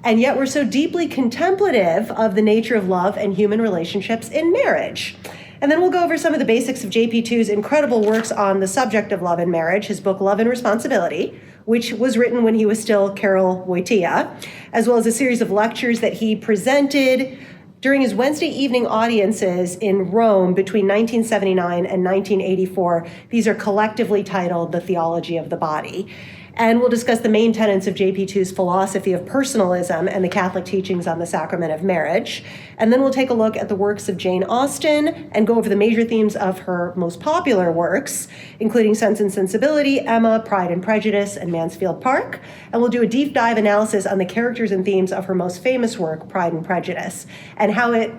and yet we're so deeply contemplative of the nature of love and human relationships in marriage. And then we'll go over some of the basics of JP2's incredible works on the subject of love and marriage, his book, Love and Responsibility, which was written when he was still Karol Wojtyła, as well as a series of lectures that he presented during his Wednesday evening audiences in Rome between 1979 and 1984. These are collectively titled The Theology of the Body. And we'll discuss the main tenets of JP2's philosophy of personalism and the Catholic teachings on the sacrament of marriage. And then we'll take a look at the works of Jane Austen and go over the major themes of her most popular works, including Sense and Sensibility, Emma, Pride and Prejudice, and Mansfield Park. And we'll do a deep dive analysis on the characters and themes of her most famous work, Pride and Prejudice, and how it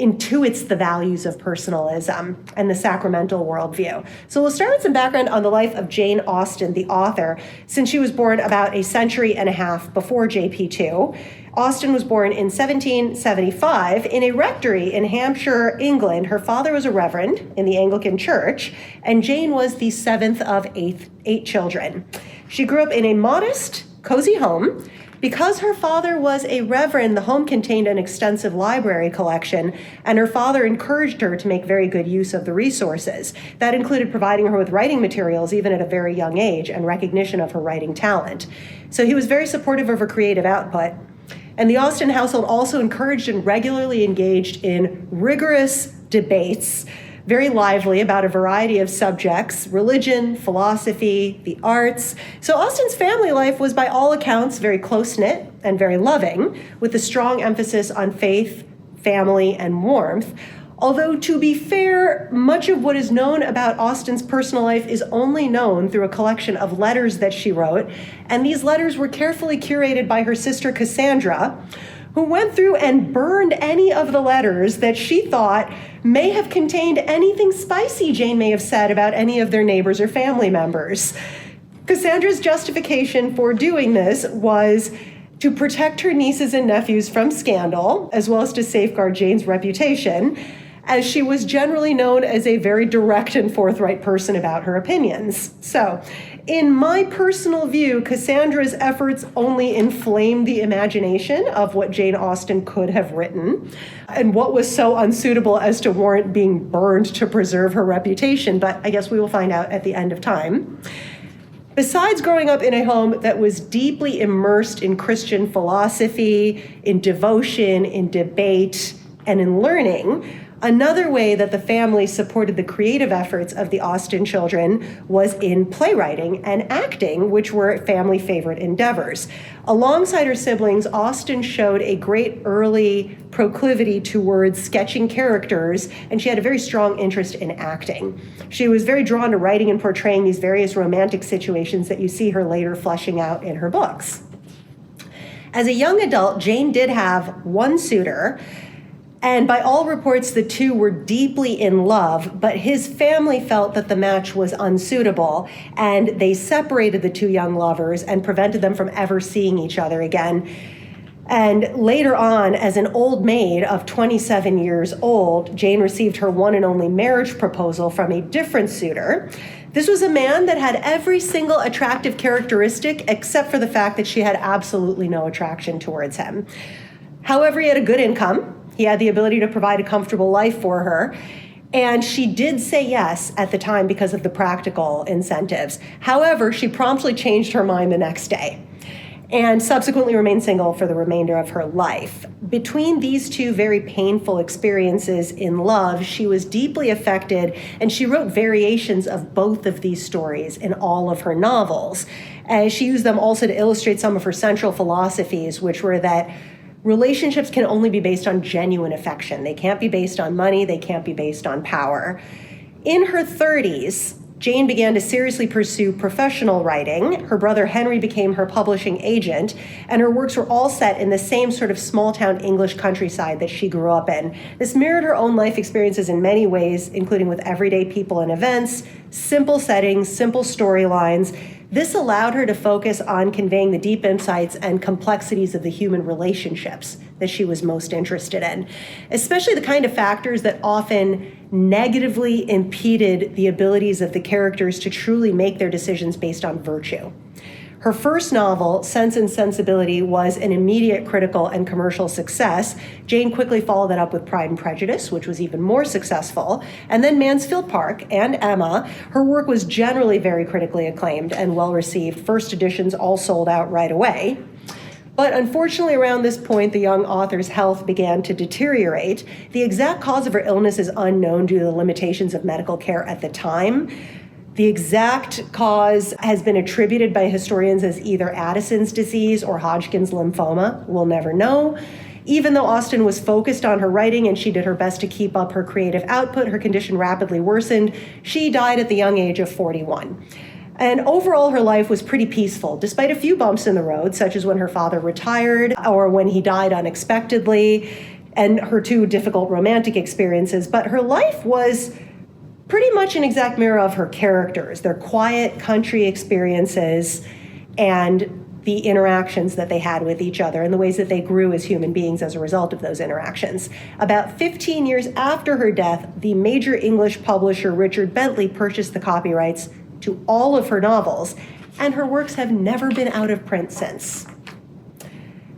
intuits the values of personalism and the sacramental worldview. So we'll start with some background on the life of Jane Austen, the author, since she was born about a century and a half before JP2. Austen was born in 1775 in a rectory in Hampshire, England. Her father was a reverend in the Anglican Church, and Jane was the seventh of eight children. She grew up in a modest, cozy home. Because her father was a reverend, the home contained an extensive library collection, and her father encouraged her to make very good use of the resources. That included providing her with writing materials, even at a very young age, and recognition of her writing talent. So he was very supportive of her creative output. And the Austen household also encouraged and regularly engaged in rigorous debates, very lively, about a variety of subjects: religion, philosophy, the arts. So Austen's family life was, by all accounts, very close-knit and very loving, with a strong emphasis on faith, family, and warmth. Although, to be fair, much of what is known about Austen's personal life is only known through a collection of letters that she wrote, and these letters were carefully curated by her sister Cassandra, who went through and burned any of the letters that she thought may have contained anything spicy Jane may have said about any of their neighbors or family members. Cassandra's justification for doing this was to protect her nieces and nephews from scandal, as well as to safeguard Jane's reputation, as she was generally known as a very direct and forthright person about her opinions. So, in my personal view, Cassandra's efforts only inflamed the imagination of what Jane Austen could have written, and what was so unsuitable as to warrant being burned to preserve her reputation. But I guess we will find out at the end of time. Besides growing up in a home that was deeply immersed in Christian philosophy, in devotion, in debate, and in learning, another way that the family supported the creative efforts of the Austen children was in playwriting and acting, which were family favorite endeavors. Alongside her siblings, Austen showed a great early proclivity towards sketching characters, and she had a very strong interest in acting. She was very drawn to writing and portraying these various romantic situations that you see her later fleshing out in her books. As a young adult, Jane did have one suitor, and by all reports, the two were deeply in love, but his family felt that the match was unsuitable, and they separated the two young lovers and prevented them from ever seeing each other again. And later on, as an old maid of 27 years old, Jane received her one and only marriage proposal from a different suitor. This was a man that had every single attractive characteristic, except for the fact that she had absolutely no attraction towards him. However, he had a good income. He had the ability to provide a comfortable life for her, and she did say yes at the time because of the practical incentives. However, she promptly changed her mind the next day and subsequently remained single for the remainder of her life. Between these two very painful experiences in love, she was deeply affected, and she wrote variations of both of these stories in all of her novels. And she used them also to illustrate some of her central philosophies, which were that relationships can only be based on genuine affection. They can't be based on money. They can't be based on power. In her 30s, Jane began to seriously pursue professional writing. Her brother Henry became her publishing agent, and her works were all set in the same sort of small-town English countryside that she grew up in. This mirrored her own life experiences in many ways, including with everyday people and events, simple settings, simple storylines. This allowed her to focus on conveying the deep insights and complexities of the human relationships that she was most interested in, especially the kind of factors that often negatively impeded the abilities of the characters to truly make their decisions based on virtue. Her first novel, Sense and Sensibility, was an immediate critical and commercial success. Jane quickly followed that up with Pride and Prejudice, which was even more successful. And then Mansfield Park and Emma. Her work was generally very critically acclaimed and well-received. First editions all sold out right away. But unfortunately, around this point, the young author's health began to deteriorate. The exact cause of her illness is unknown due to the limitations of medical care at the time. The exact cause has been attributed by historians as either Addison's disease or Hodgkin's lymphoma. We'll never know. Even though Austen was focused on her writing and she did her best to keep up her creative output, her condition rapidly worsened. She died at the young age of 41. And overall, her life was pretty peaceful, despite a few bumps in the road, such as when her father retired or when he died unexpectedly, and her two difficult romantic experiences. But her life was pretty much an exact mirror of her characters, their quiet country experiences, and the interactions that they had with each other and the ways that they grew as human beings as a result of those interactions. About 15 years after her death, the major English publisher Richard Bentley purchased the copyrights to all of her novels, and her works have never been out of print since.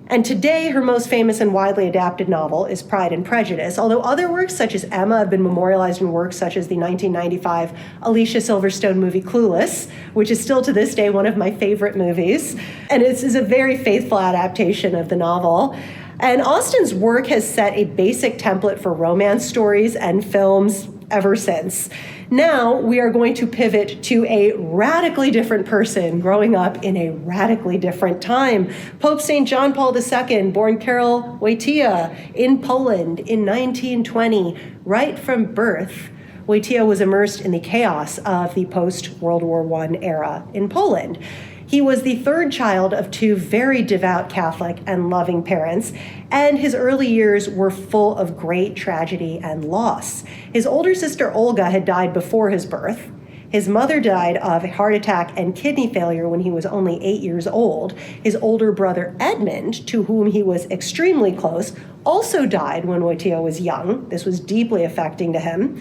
And today, her most famous and widely adapted novel is Pride and Prejudice, although other works such as Emma have been memorialized in works such as the 1995 Alicia Silverstone movie Clueless, which is still to this day one of my favorite movies. And it is a very faithful adaptation of the novel. And Austen's work has set a basic template for romance stories and films ever since. Now we are going to pivot to a radically different person growing up in a radically different time. Pope St. John Paul II, born Karol Wojtyła in Poland in 1920. Right from birth, Wojtyła was immersed in the chaos of the post-World War I era in Poland. He was the third child of two very devout Catholic and loving parents, and his early years were full of great tragedy and loss. His older sister Olga had died before his birth. His mother died of a heart attack and kidney failure when he was only 8 years old. His older brother Edmund, to whom he was extremely close, also died when Wojtyła was young. This was deeply affecting to him.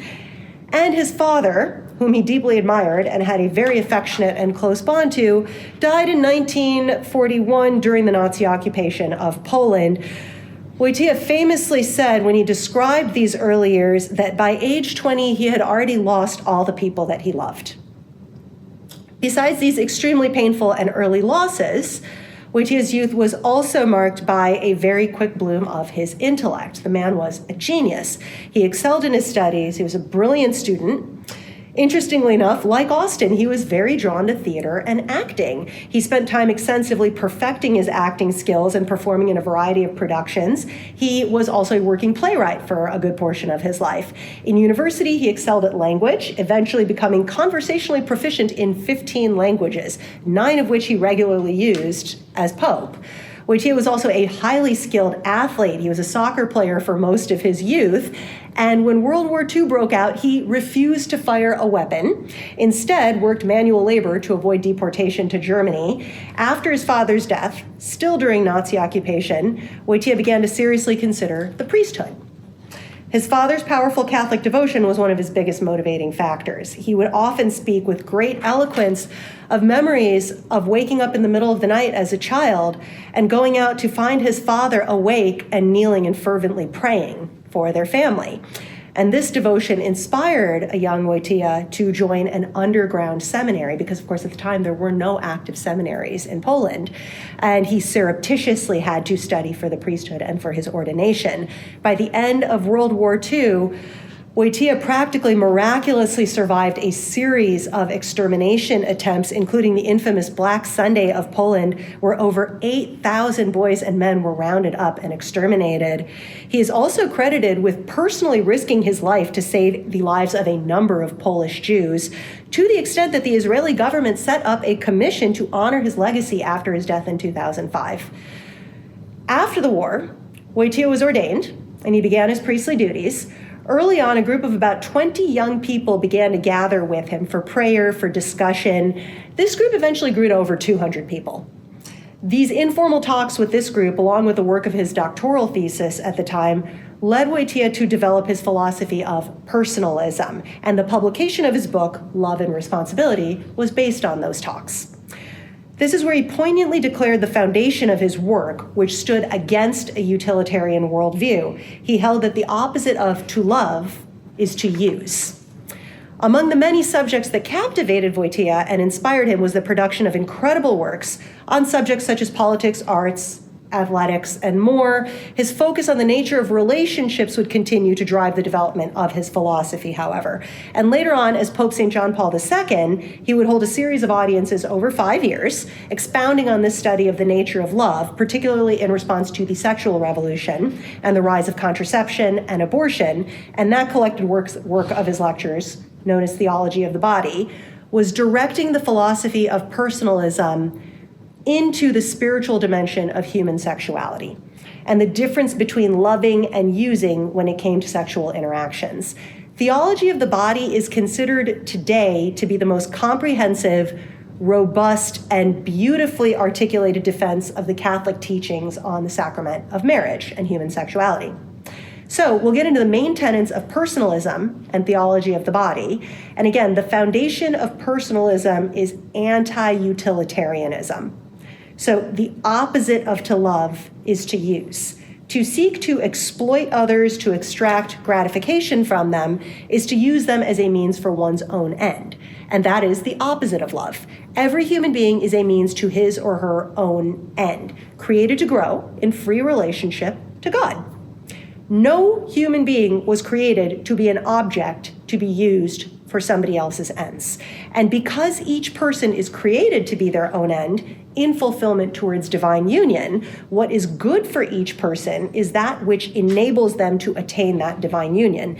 And his father, whom he deeply admired and had a very affectionate and close bond to, died in 1941 during the Nazi occupation of Poland. Wojtyła famously said when he described these early years that by age 20, he had already lost all the people that he loved. Besides these extremely painful and early losses, Wojtyła's youth was also marked by a very quick bloom of his intellect. The man was a genius. He excelled in his studies. He was a brilliant student. Interestingly enough, like Austen, he was very drawn to theater and acting. He spent time extensively perfecting his acting skills and performing in a variety of productions. He was also a working playwright for a good portion of his life. In university, he excelled at language, eventually becoming conversationally proficient in 15 languages, 9 of which he regularly used as pope. Wojtyła was also a highly skilled athlete. He was a soccer player for most of his youth, and when World War II broke out, he refused to fire a weapon, instead worked manual labor to avoid deportation to Germany. After his father's death, still during Nazi occupation, Wojtyła began to seriously consider the priesthood. His father's powerful Catholic devotion was one of his biggest motivating factors. He would often speak with great eloquence of memories of waking up in the middle of the night as a child and going out to find his father awake and kneeling and fervently praying for their family. And this devotion inspired a young Wojtyła to join an underground seminary because, of course, at the time there were no active seminaries in Poland. And he surreptitiously had to study for the priesthood and for his ordination. By the end of World War II, Wojtyła practically miraculously survived a series of extermination attempts, including the infamous Black Sunday of Poland, where over 8,000 boys and men were rounded up and exterminated. He is also credited with personally risking his life to save the lives of a number of Polish Jews, to the extent that the Israeli government set up a commission to honor his legacy after his death in 2005. After the war, Wojtyła was ordained, and he began his priestly duties. Early on, a group of about 20 young people began to gather with him for prayer, for discussion. This group eventually grew to over 200 people. These informal talks with this group, along with the work of his doctoral thesis at the time, led Wojtyła to develop his philosophy of personalism, and the publication of his book, Love and Responsibility, was based on those talks. This is where he poignantly declared the foundation of his work, which stood against a utilitarian worldview. He held that the opposite of to love is to use. Among the many subjects that captivated Wojtyła and inspired him was the production of incredible works on subjects such as politics, arts, athletics, and more. His focus on the nature of relationships would continue to drive the development of his philosophy, however. And later on, as Pope St. John Paul II, he would hold a series of audiences over 5 years, expounding on this study of the nature of love, particularly in response to the sexual revolution and the rise of contraception and abortion. And that collected work of his lectures, known as Theology of the Body, was directing the philosophy of personalism into the spiritual dimension of human sexuality and the difference between loving and using when it came to sexual interactions. Theology of the Body is considered today to be the most comprehensive, robust, and beautifully articulated defense of the Catholic teachings on the sacrament of marriage and human sexuality. So we'll get into the main tenets of personalism and theology of the body. And again, the foundation of personalism is anti-utilitarianism. So the opposite of to love is to use. To seek to exploit others, to extract gratification from them, is to use them as a means for one's own end. And that is the opposite of love. Every human being is a means to his or her own end, created to grow in free relationship to God. No human being was created to be an object to be used for somebody else's ends. And because each person is created to be their own end, in fulfillment towards divine union, what is good for each person is that which enables them to attain that divine union.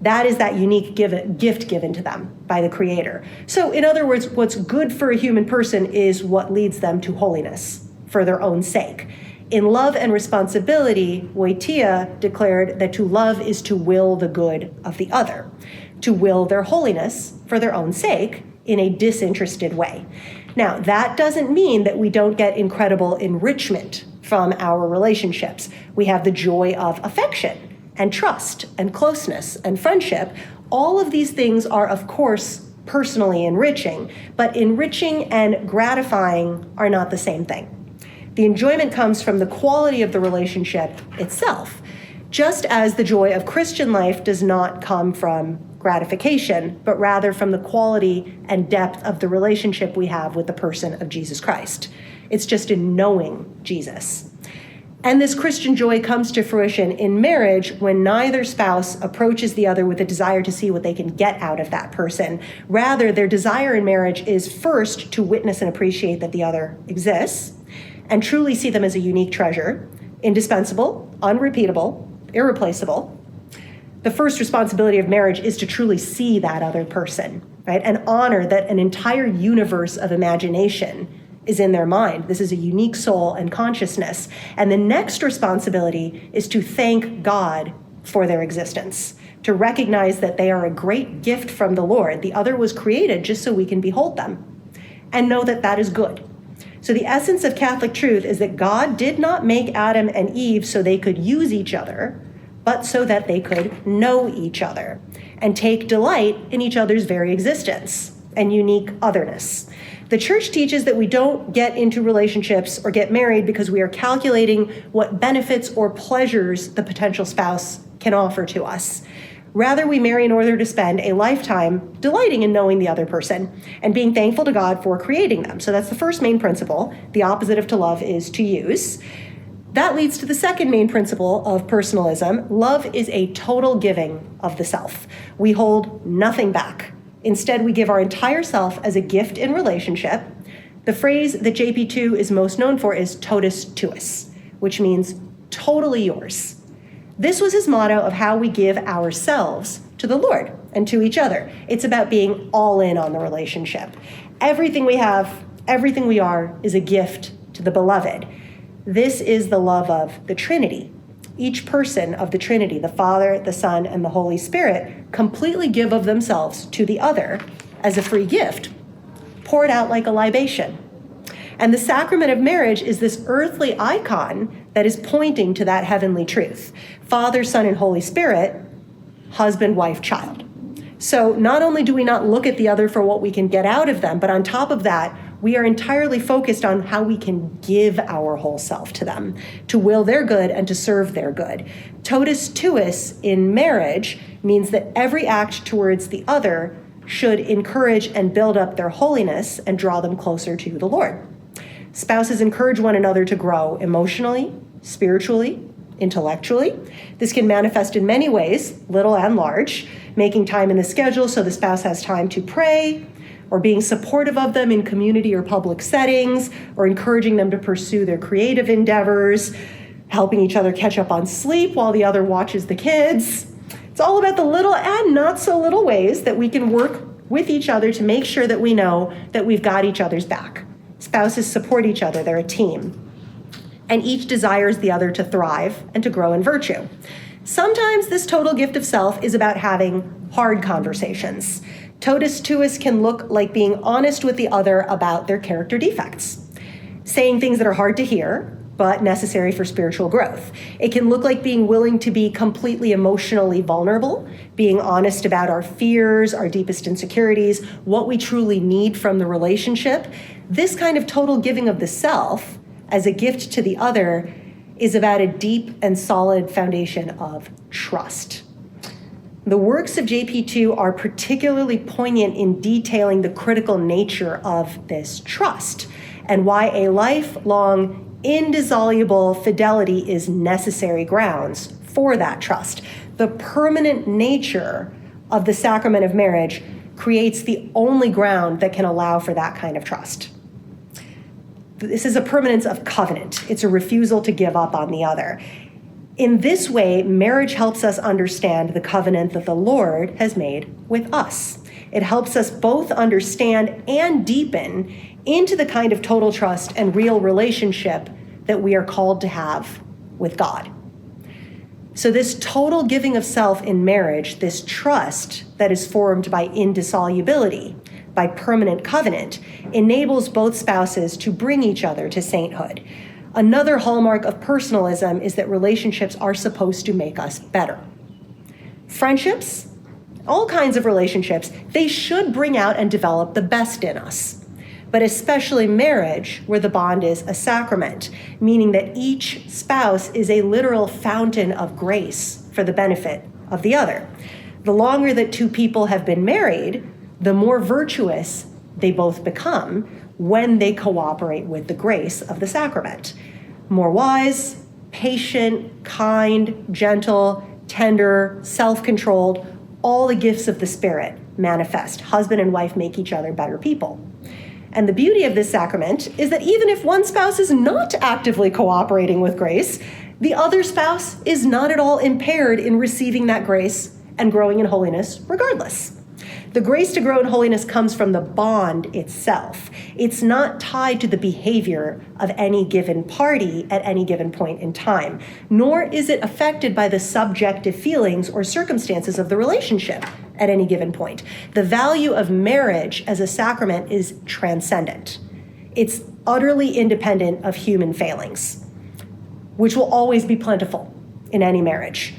That is that unique gift given to them by the Creator. So in other words, what's good for a human person is what leads them to holiness for their own sake. In Love and Responsibility, Wojtyła declared that to love is to will the good of the other, to will their holiness for their own sake in a disinterested way. Now, that doesn't mean that we don't get incredible enrichment from our relationships. We have the joy of affection and trust and closeness and friendship. All of these things are, of course, personally enriching, but enriching and gratifying are not the same thing. The enjoyment comes from the quality of the relationship itself, just as the joy of Christian life does not come from gratification, but rather from the quality and depth of the relationship we have with the person of Jesus Christ. It's just in knowing Jesus. And this Christian joy comes to fruition in marriage when neither spouse approaches the other with a desire to see what they can get out of that person. Rather, their desire in marriage is first to witness and appreciate that the other exists, and truly see them as a unique treasure, indispensable, unrepeatable, irreplaceable. The first responsibility of marriage is to truly see that other person, right? And honor that an entire universe of imagination is in their mind. This is a unique soul and consciousness. And the next responsibility is to thank God for their existence, to recognize that they are a great gift from the Lord. The other was created just so we can behold them, and know that that is good. So the essence of Catholic truth is that God did not make Adam and Eve so they could use each other, but so that they could know each other and take delight in each other's very existence and unique otherness. The Church teaches that we don't get into relationships or get married because we are calculating what benefits or pleasures the potential spouse can offer to us. Rather, we marry in order to spend a lifetime delighting in knowing the other person and being thankful to God for creating them. So that's the first main principle. The opposite of to love is to use. That leads to the second main principle of personalism. Love is a total giving of the self. We hold nothing back. Instead, we give our entire self as a gift in relationship. The phrase that JPII is most known for is totus tuus, which means totally yours. This was his motto of how we give ourselves to the Lord and to each other. It's about being all in on the relationship. Everything we have, everything we are, is a gift to the beloved. This is the love of the Trinity. Each person of the Trinity, the Father, the Son, and the Holy Spirit, completely give of themselves to the other as a free gift, poured out like a libation. And the sacrament of marriage is this earthly icon that is pointing to that heavenly truth. Father, Son, and Holy Spirit, husband, wife, child. So not only do we not look at the other for what we can get out of them, but on top of that, we are entirely focused on how we can give our whole self to them, to will their good and to serve their good. Totus tuus in marriage means that every act towards the other should encourage and build up their holiness and draw them closer to the Lord. Spouses encourage one another to grow emotionally, spiritually, intellectually. This can manifest in many ways, little and large, making time in the schedule so the spouse has time to pray, or being supportive of them in community or public settings, or encouraging them to pursue their creative endeavors, helping each other catch up on sleep while the other watches the kids. It's all about the little and not so little ways that we can work with each other to make sure that we know that we've got each other's back. Spouses support each other, they're a team. And each desires the other to thrive and to grow in virtue. Sometimes this total gift of self is about having hard conversations. Totus tuus can look like being honest with the other about their character defects, saying things that are hard to hear, but necessary for spiritual growth. It can look like being willing to be completely emotionally vulnerable, being honest about our fears, our deepest insecurities, what we truly need from the relationship. This kind of total giving of the self as a gift to the other is about a deep and solid foundation of trust. The works of JPII are particularly poignant in detailing the critical nature of this trust and why a lifelong indissoluble fidelity is necessary grounds for that trust. The permanent nature of the sacrament of marriage creates the only ground that can allow for that kind of trust. This is a permanence of covenant. It's a refusal to give up on the other. In this way, marriage helps us understand the covenant that the Lord has made with us. It helps us both understand and deepen into the kind of total trust and real relationship that we are called to have with God. So this total giving of self in marriage, this trust that is formed by indissolubility, by permanent covenant, enables both spouses to bring each other to sainthood. Another hallmark of personalism is that relationships are supposed to make us better. Friendships, all kinds of relationships, they should bring out and develop the best in us. But especially marriage, where the bond is a sacrament, meaning that each spouse is a literal fountain of grace for the benefit of the other. The longer that two people have been married, the more virtuous they both become when they cooperate with the grace of the sacrament. More wise, patient, kind, gentle, tender, self-controlled, all the gifts of the Spirit manifest. Husband and wife make each other better people. And the beauty of this sacrament is that even if one spouse is not actively cooperating with grace, the other spouse is not at all impaired in receiving that grace and growing in holiness regardless. The grace to grow in holiness comes from the bond itself. It's not tied to the behavior of any given party at any given point in time, nor is it affected by the subjective feelings or circumstances of the relationship at any given point. The value of marriage as a sacrament is transcendent. It's utterly independent of human failings, which will always be plentiful in any marriage.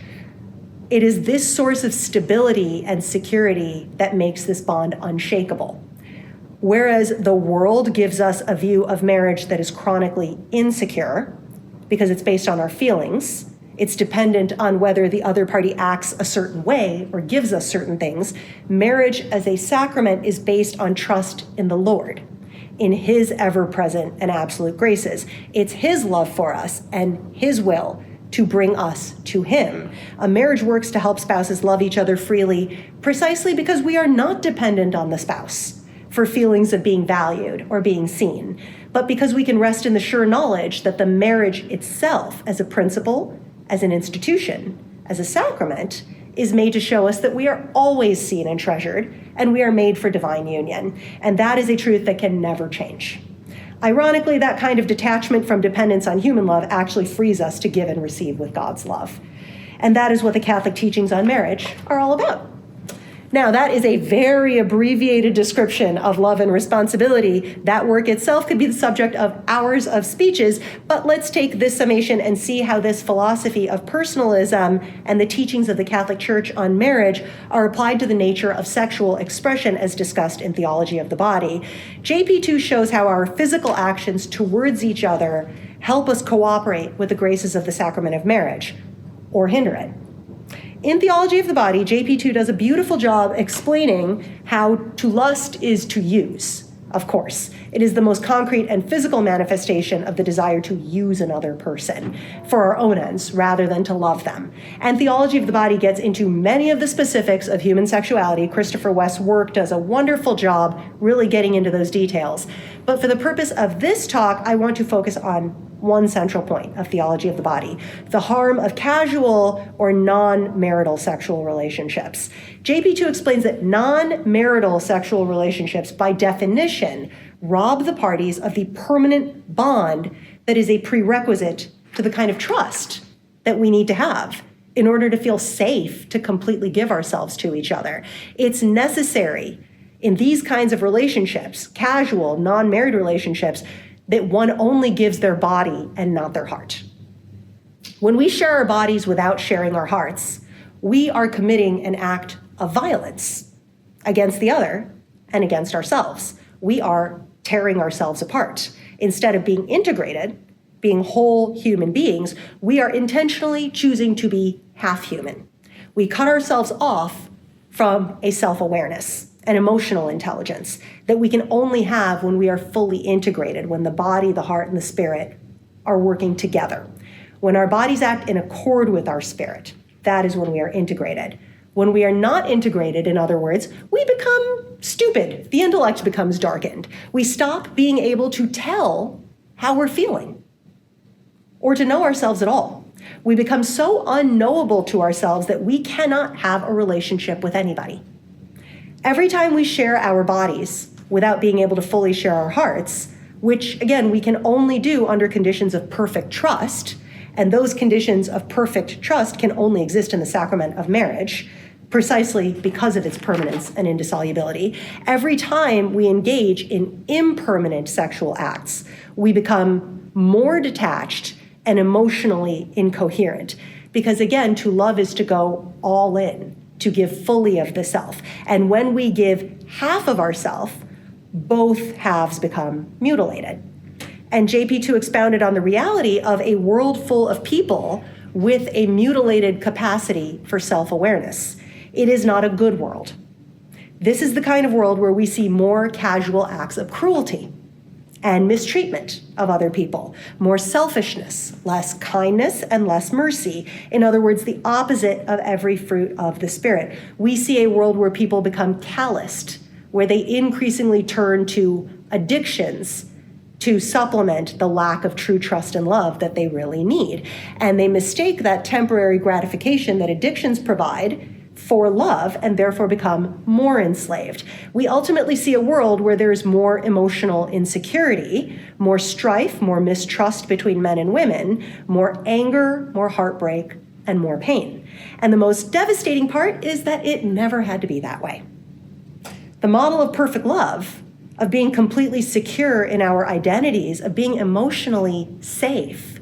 It is this source of stability and security that makes this bond unshakable. Whereas the world gives us a view of marriage that is chronically insecure because it's based on our feelings, it's dependent on whether the other party acts a certain way or gives us certain things. Marriage as a sacrament is based on trust in the Lord, in His ever-present and absolute graces. It's His love for us and His will to bring us to Him. A marriage works to help spouses love each other freely precisely because we are not dependent on the spouse for feelings of being valued or being seen, but because we can rest in the sure knowledge that the marriage itself as a principle, as an institution, as a sacrament, is made to show us that we are always seen and treasured, and we are made for divine union. And that is a truth that can never change. Ironically, that kind of detachment from dependence on human love actually frees us to give and receive with God's love. And that is what the Catholic teachings on marriage are all about. Now, that is a very abbreviated description of love and responsibility. That work itself could be the subject of hours of speeches, but let's take this summation and see how this philosophy of personalism and the teachings of the Catholic Church on marriage are applied to the nature of sexual expression as discussed in Theology of the Body. JPII shows how our physical actions towards each other help us cooperate with the graces of the sacrament of marriage, or hinder it. In Theology of the Body, JPII does a beautiful job explaining how to lust is to use, of course. It is the most concrete and physical manifestation of the desire to use another person for our own ends rather than to love them. And Theology of the Body gets into many of the specifics of human sexuality. Christopher West's work does a wonderful job really getting into those details. But for the purpose of this talk, I want to focus on one central point of Theology of the Body: the harm of casual or non-marital sexual relationships. JPII explains that non-marital sexual relationships, by definition, rob the parties of the permanent bond that is a prerequisite to the kind of trust that we need to have in order to feel safe to completely give ourselves to each other. It's necessary in these kinds of relationships, casual, non-married relationships, that one only gives their body and not their heart. When we share our bodies without sharing our hearts, we are committing an act of violence against the other and against ourselves. We are tearing ourselves apart. Instead of being integrated, being whole human beings, we are intentionally choosing to be half human. We cut ourselves off from a self-awareness, an emotional intelligence that we can only have when we are fully integrated, when the body, the heart, and the spirit are working together. When our bodies act in accord with our spirit, that is when we are integrated. When we are not integrated, in other words, we become stupid. The intellect becomes darkened. We stop being able to tell how we're feeling or to know ourselves at all. We become so unknowable to ourselves that we cannot have a relationship with anybody. Every time we share our bodies without being able to fully share our hearts, which again, we can only do under conditions of perfect trust, and those conditions of perfect trust can only exist in the sacrament of marriage, precisely because of its permanence and indissolubility. Every time we engage in impermanent sexual acts, we become more detached and emotionally incoherent. Because again, to love is to go all in, to give fully of the self. And when we give half of ourself, both halves become mutilated. And JP2 expounded on the reality of a world full of people with a mutilated capacity for self-awareness. It is not a good world. This is the kind of world where we see more casual acts of cruelty and mistreatment of other people, more selfishness, less kindness, and less mercy. In other words, the opposite of every fruit of the Spirit. We see a world where people become calloused, where they increasingly turn to addictions to supplement the lack of true trust and love that they really need. And they mistake that temporary gratification that addictions provide for love and therefore become more enslaved. We ultimately see a world where there's more emotional insecurity, more strife, more mistrust between men and women, more anger, more heartbreak, and more pain. And the most devastating part is that it never had to be that way. The model of perfect love, of being completely secure in our identities, of being emotionally safe,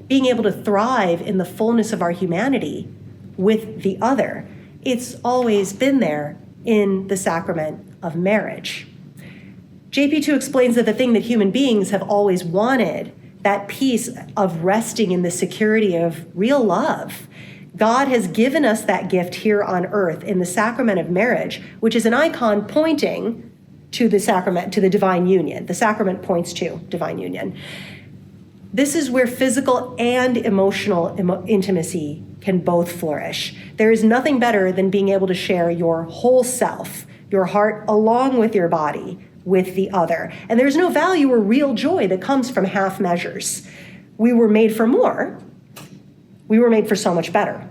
being able to thrive in the fullness of our humanity with the other, it's always been there in the sacrament of marriage. JP2 explains that the thing that human beings have always wanted, that peace of resting in the security of real love, God has given us that gift here on earth in the sacrament of marriage, which is an icon pointing to the sacrament, to the divine union. The sacrament points to divine union. This is where physical and emotional intimacy can both flourish. There is nothing better than being able to share your whole self, your heart, along with your body, with the other. And there's no value or real joy that comes from half measures. We were made for more. We were made for so much better.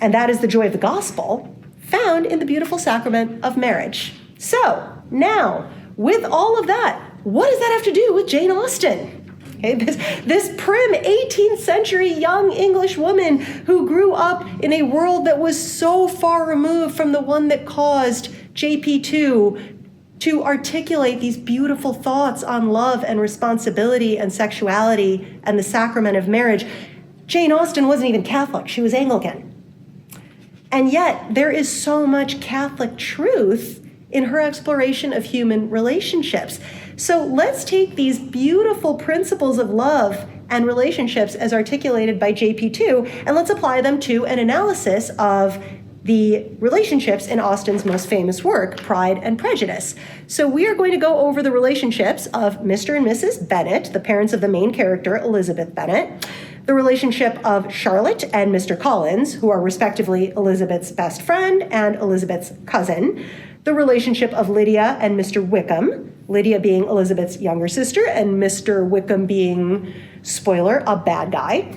And that is the joy of the gospel found in the beautiful sacrament of marriage. So now, with all of that, what does that have to do with Jane Austen? Okay, this prim 18th century young English woman who grew up in a world that was so far removed from the one that caused JP2 to articulate these beautiful thoughts on love and responsibility and sexuality and the sacrament of marriage. Jane Austen wasn't even Catholic, she was Anglican. And yet there is so much Catholic truth in her exploration of human relationships. So let's take these beautiful principles of love and relationships as articulated by JP2, and let's apply them to an analysis of the relationships in Austen's most famous work, Pride and Prejudice. So we are going to go over the relationships of Mr. and Mrs. Bennet, the parents of the main character, Elizabeth Bennet, the relationship of Charlotte and Mr. Collins, who are respectively Elizabeth's best friend and Elizabeth's cousin, the relationship of Lydia and Mr. Wickham, Lydia being Elizabeth's younger sister and Mr. Wickham being, spoiler, a bad guy.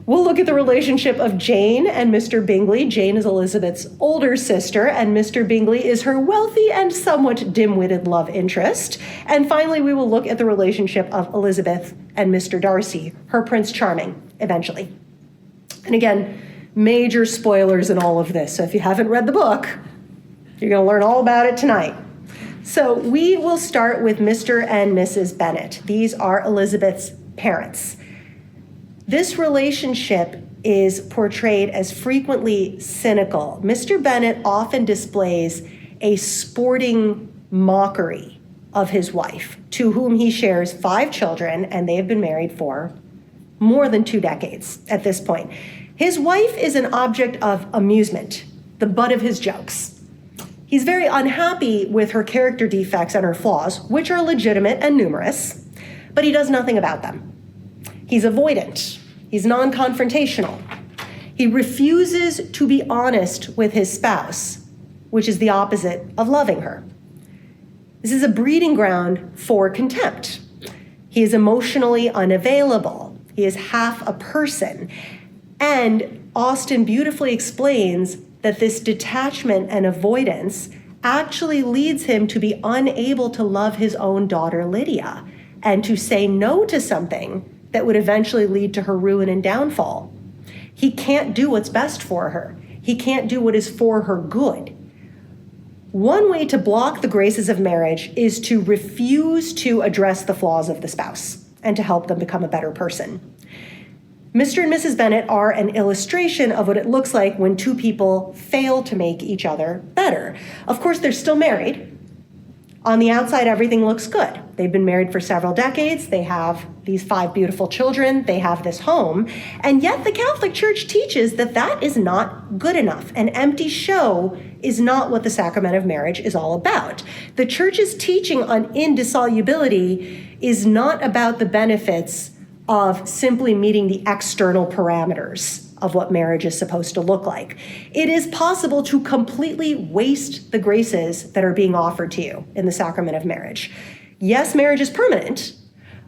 We'll look at the relationship of Jane and Mr. Bingley. Jane is Elizabeth's older sister, and Mr. Bingley is her wealthy and somewhat dim-witted love interest. And finally, we will look at the relationship of Elizabeth and Mr. Darcy, her Prince Charming, eventually. And again, major spoilers in all of this. So if you haven't read the book, you're going to learn all about it tonight. So we will start with Mr. and Mrs. Bennet. These are Elizabeth's parents. This relationship is portrayed as frequently cynical. Mr. Bennet often displays a sporting mockery of his wife, to whom he shares 5 children, and they have been married for more than 2 decades at this point. His wife is an object of amusement, the butt of his jokes. He's very unhappy with her character defects and her flaws, which are legitimate and numerous, but he does nothing about them. He's avoidant. He's non-confrontational. He refuses to be honest with his spouse, which is the opposite of loving her. This is a breeding ground for contempt. He is emotionally unavailable. He is half a person. And Austen beautifully explains that this detachment and avoidance actually leads him to be unable to love his own daughter Lydia and to say no to something that would eventually lead to her ruin and downfall. He can't do what's best for her. He can't do what is for her good. One way to block the graces of marriage is to refuse to address the flaws of the spouse and to help them become a better person. Mr. and Mrs. Bennet are an illustration of what it looks like when 2 people fail to make each other better. Of course, they're still married. On the outside, everything looks good. They've been married for several decades. They have these 5 beautiful children. They have this home. And yet the Catholic Church teaches that that is not good enough. An empty show is not what the sacrament of marriage is all about. The Church's teaching on indissolubility is not about the benefits of simply meeting the external parameters of what marriage is supposed to look like. It is possible to completely waste the graces that are being offered to you in the sacrament of marriage. Yes, marriage is permanent,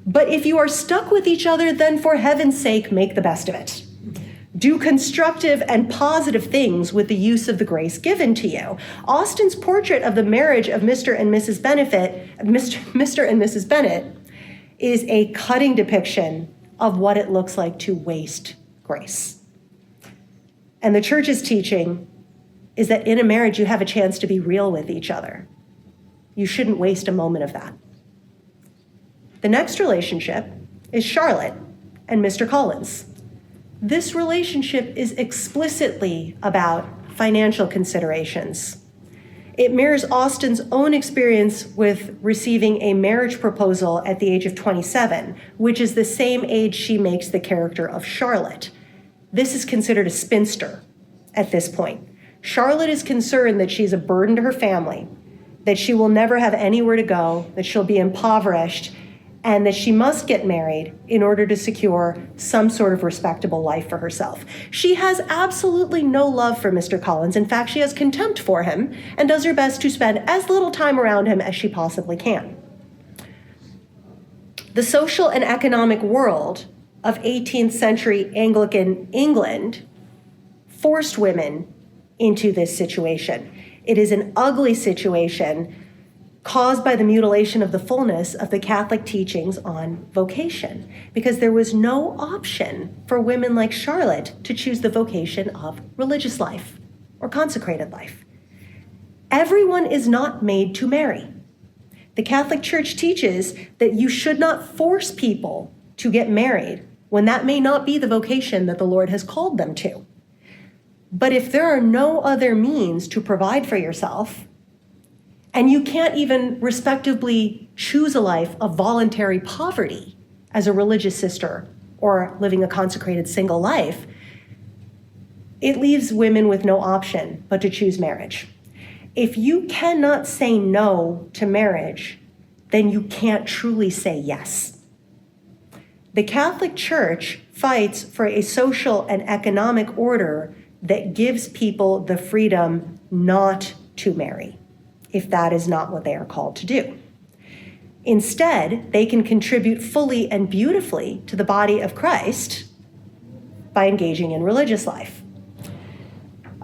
but if you are stuck with each other, then for heaven's sake, make the best of it. Do constructive and positive things with the use of the grace given to you. Austen's portrait of the marriage of Mr. and Mrs. Bennet is a cutting depiction of what it looks like to waste grace. And the Church's teaching is that in a marriage, you have a chance to be real with each other. You shouldn't waste a moment of that. The next relationship is Charlotte and Mr. Collins. This relationship is explicitly about financial considerations. It mirrors Austen's own experience with receiving a marriage proposal at the age of 27, which is the same age she makes the character of Charlotte. This is considered a spinster at this point. Charlotte is concerned that she's a burden to her family, that she will never have anywhere to go, that she'll be impoverished, and that she must get married in order to secure some sort of respectable life for herself. She has absolutely no love for Mr. Collins. In fact, she has contempt for him and does her best to spend as little time around him as she possibly can. The social and economic world of 18th century Anglican England forced women into this situation. It is an ugly situation caused by the mutilation of the fullness of the Catholic teachings on vocation, because there was no option for women like Charlotte to choose the vocation of religious life or consecrated life. Everyone is not made to marry. The Catholic Church teaches that you should not force people to get married when that may not be the vocation that the Lord has called them to. But if there are no other means to provide for yourself, and you can't even respectably choose a life of voluntary poverty as a religious sister or living a consecrated single life, it leaves women with no option but to choose marriage. If you cannot say no to marriage, then you can't truly say yes. The Catholic Church fights for a social and economic order that gives people the freedom not to marry, if that is not what they are called to do. Instead, they can contribute fully and beautifully to the body of Christ by engaging in religious life.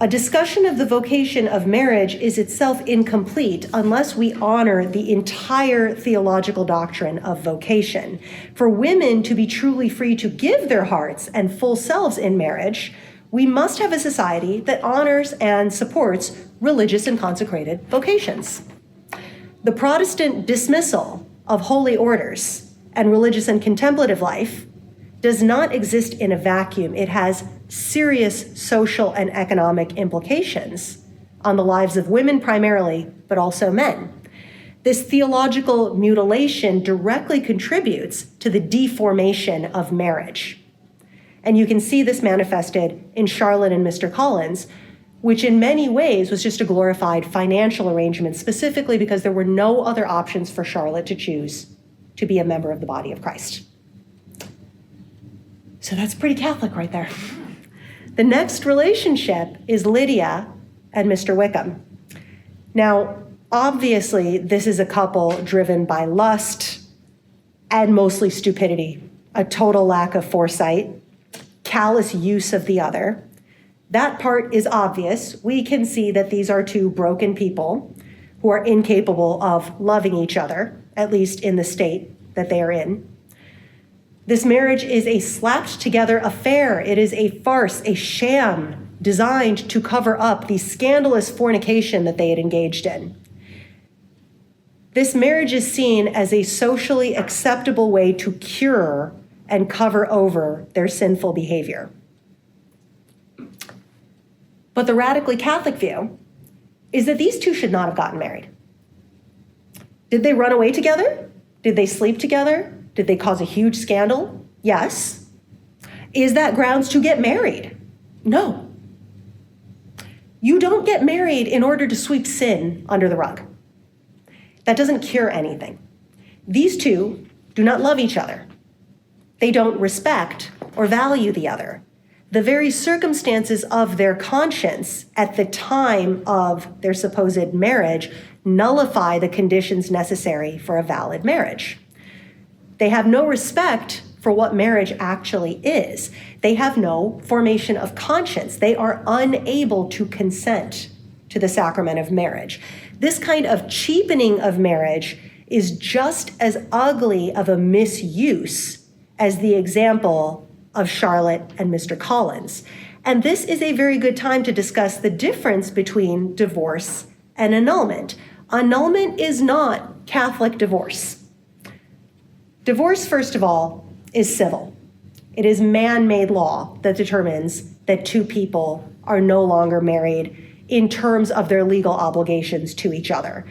A discussion of the vocation of marriage is itself incomplete unless we honor the entire theological doctrine of vocation. For women to be truly free to give their hearts and full selves in marriage, we must have a society that honors and supports religious and consecrated vocations. The Protestant dismissal of holy orders and religious and contemplative life does not exist in a vacuum. It has serious social and economic implications on the lives of women primarily, but also men. This theological mutilation directly contributes to the deformation of marriage. And you can see this manifested in Charlotte and Mr. Collins, which in many ways was just a glorified financial arrangement, specifically because there were no other options for Charlotte to choose to be a member of the body of Christ. So that's pretty Catholic right there. The next relationship is Lydia and Mr. Wickham. Now, obviously, this is a couple driven by lust and mostly stupidity, a total lack of foresight, callous use of the other. That part is obvious. We can see that these are two broken people who are incapable of loving each other, at least in the state that they are in. This marriage is a slapped together affair. It is a farce, a sham designed to cover up the scandalous fornication that they had engaged in. This marriage is seen as a socially acceptable way to cure and cover over their sinful behavior. But the radically Catholic view is that these two should not have gotten married. Did they run away together? Did they sleep together? Did they cause a huge scandal? Yes. Is that grounds to get married? No. You don't get married in order to sweep sin under the rug. That doesn't cure anything. These two do not love each other. They don't respect or value the other. The very circumstances of their conscience at the time of their supposed marriage nullify the conditions necessary for a valid marriage. They have no respect for what marriage actually is. They have no formation of conscience. They are unable to consent to the sacrament of marriage. This kind of cheapening of marriage is just as ugly of a misuse as the example of Charlotte and Mr. Collins. And this is a very good time to discuss the difference between divorce and annulment. Annulment is not Catholic divorce. Divorce, first of all, is civil. It is man-made law that determines that two people are no longer married in terms of their legal obligations to each other.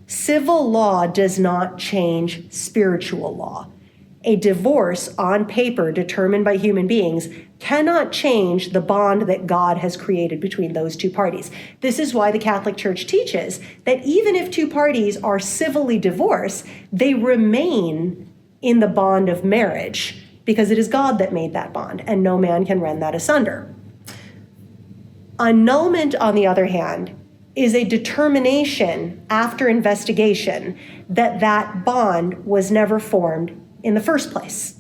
Civil law does not change spiritual law. A divorce on paper determined by human beings cannot change the bond that God has created between those two parties. This is why the Catholic Church teaches that even if two parties are civilly divorced, they remain in the bond of marriage because it is God that made that bond and no man can rend that asunder. Annulment, on the other hand, is a determination after investigation that that bond was never formed in the first place.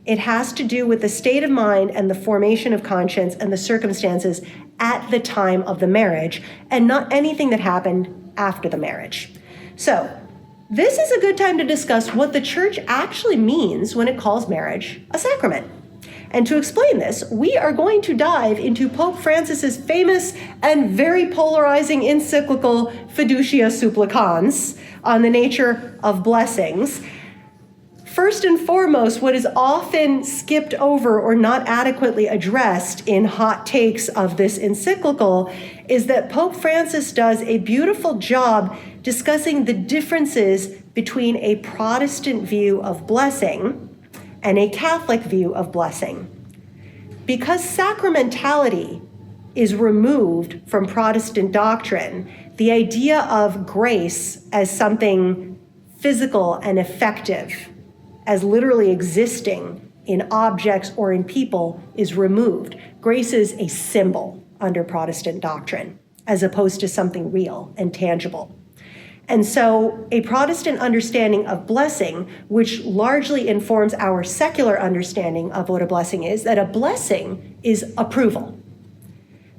It has to do with the state of mind and the formation of conscience and the circumstances at the time of the marriage and not anything that happened after the marriage. So, this is a good time to discuss what the church actually means when it calls marriage a sacrament. And to explain this, we are going to dive into Pope Francis's famous and very polarizing encyclical Fiducia Supplicans on the nature of blessings. First and foremost, what is often skipped over or not adequately addressed in hot takes of this encyclical is that Pope Francis does a beautiful job discussing the differences between a Protestant view of blessing and a Catholic view of blessing. Because sacramentality is removed from Protestant doctrine, the idea of grace as something physical and effective, as literally existing in objects or in people, is removed. Grace is a symbol under Protestant doctrine, as opposed to something real and tangible. And so a Protestant understanding of blessing, which largely informs our secular understanding of what a blessing is, that a blessing is approval.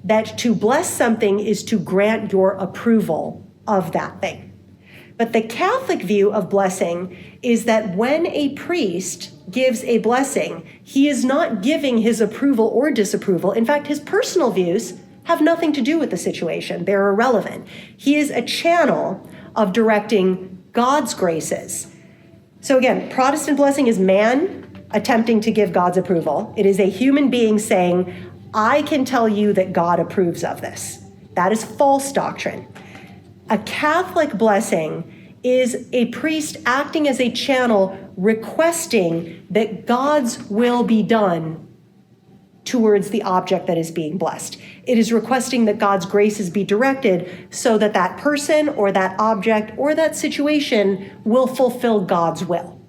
That to bless something is to grant your approval of that thing. But the Catholic view of blessing is that when a priest gives a blessing, he is not giving his approval or disapproval. In fact, his personal views have nothing to do with the situation. They're irrelevant. He is a channel of directing God's grace is. So again, Protestant blessing is man attempting to give God's approval. It is a human being saying, I can tell you that God approves of this. That is false doctrine. A Catholic blessing is a priest acting as a channel requesting that God's will be done towards the object that is being blessed. It is requesting that God's graces be directed so that that person or that object or that situation will fulfill God's will.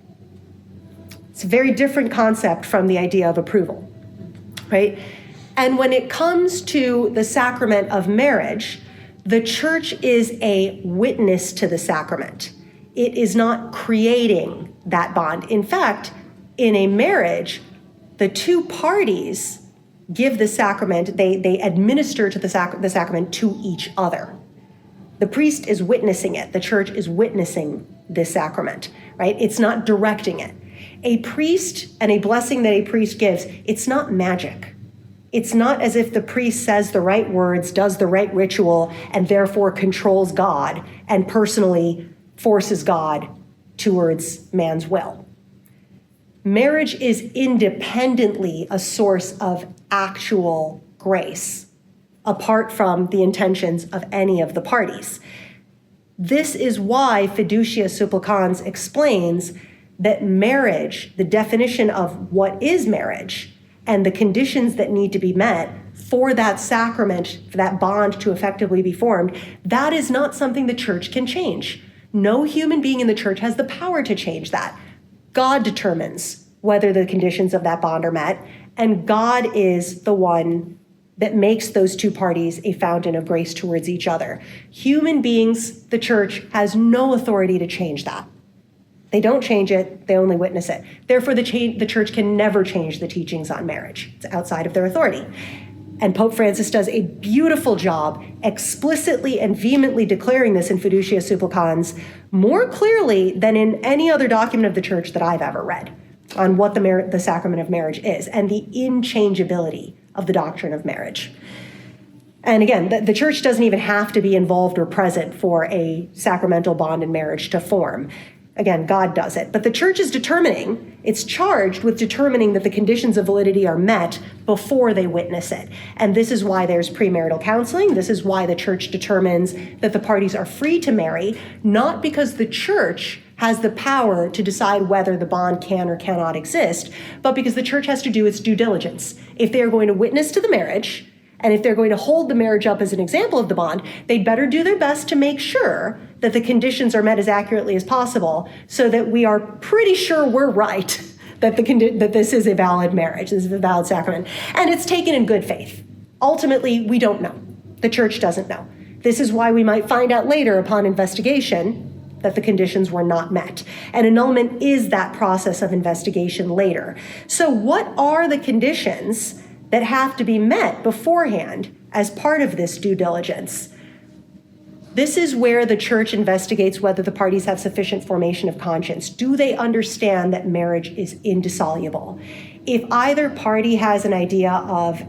It's a very different concept from the idea of approval, right? And when it comes to the sacrament of marriage, the church is a witness to the sacrament. It is not creating that bond. In fact, in a marriage, the two parties give the sacrament, they administer to the sacrament to each other. The priest is witnessing it. The church is witnessing this sacrament, right? It's not directing it. A priest and a blessing that a priest gives, it's not magic. It's not as if the priest says the right words, does the right ritual, and therefore controls God and personally forces God towards man's will. Marriage is independently a source of actual grace, apart from the intentions of any of the parties. This is why Fiducia Supplicans explains that marriage, the definition of what is marriage, and the conditions that need to be met for that sacrament, for that bond to effectively be formed, that is not something the church can change. No human being in the church has the power to change that. God determines whether the conditions of that bond are met, and God is the one that makes those two parties a fountain of grace towards each other. Human beings, the church, has no authority to change that. They don't change it, they only witness it. Therefore, the church can never change the teachings on marriage. It's outside of their authority. And Pope Francis does a beautiful job explicitly and vehemently declaring this in Fiducia Supplicans more clearly than in any other document of the church that I've ever read on what the sacrament of marriage is and the inchangeability of the doctrine of marriage. And again, the church doesn't even have to be involved or present for a sacramental bond in marriage to form. Again, God does it. But the church is it's charged with determining that the conditions of validity are met before they witness it. And this is why there's premarital counseling. This is why the church determines that the parties are free to marry, not because the church has the power to decide whether the bond can or cannot exist, but because the church has to do its due diligence. If they are going to witness to the marriage, and if they're going to hold the marriage up as an example of the bond, they'd better do their best to make sure that the conditions are met as accurately as possible so that we are pretty sure we're right, that this is a valid marriage, this is a valid sacrament. And it's taken in good faith. Ultimately, we don't know. The church doesn't know. This is why we might find out later upon investigation that the conditions were not met. And annulment is that process of investigation later. So what are the conditions that have to be met beforehand as part of this due diligence? This is where the church investigates whether the parties have sufficient formation of conscience. Do they understand that marriage is indissoluble? If either party has an idea of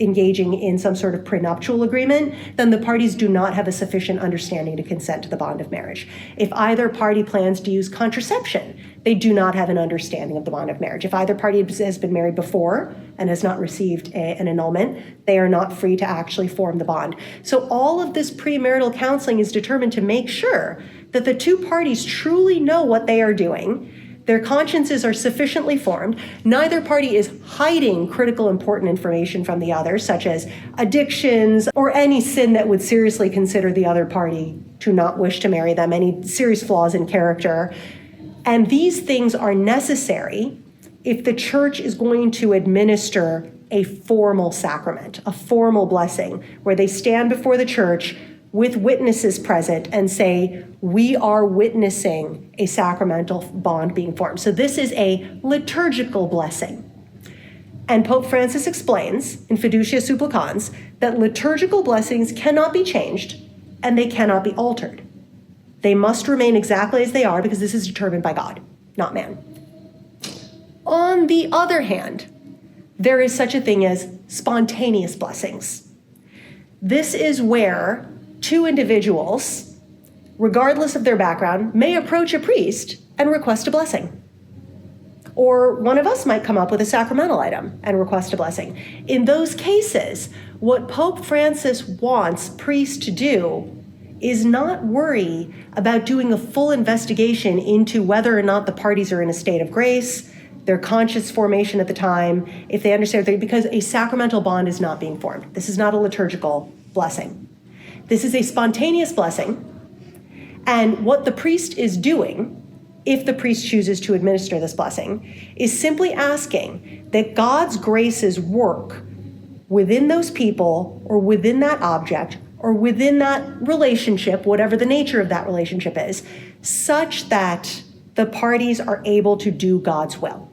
engaging in some sort of prenuptial agreement, then the parties do not have a sufficient understanding to consent to the bond of marriage. If either party plans to use contraception, they do not have an understanding of the bond of marriage. If either party has been married before and has not received an annulment, they are not free to actually form the bond. So all of this premarital counseling is determined to make sure that the two parties truly know what they are doing. Their consciences are sufficiently formed. Neither party is hiding critical important information from the other, such as addictions or any sin that would seriously consider the other party to not wish to marry them, any serious flaws in character. And these things are necessary if the church is going to administer a formal sacrament, a formal blessing, where they stand before the church with witnesses present and say, we are witnessing a sacramental bond being formed. So this is a liturgical blessing. And Pope Francis explains in Fiducia Supplicans that liturgical blessings cannot be changed and they cannot be altered. They must remain exactly as they are because this is determined by God, not man. On the other hand, there is such a thing as spontaneous blessings. This is where two individuals regardless of their background, may approach a priest and request a blessing. Or one of us might come up with a sacramental item and request a blessing. In those cases, what Pope Francis wants priests to do is not worry about doing a full investigation into whether or not the parties are in a state of grace, their conscious formation at the time, if they understand, because a sacramental bond is not being formed. This is not a liturgical blessing. This is a spontaneous blessing. And what the priest is doing, if the priest chooses to administer this blessing, is simply asking that God's graces work within those people or within that object or within that relationship, whatever the nature of that relationship is, such that the parties are able to do God's will.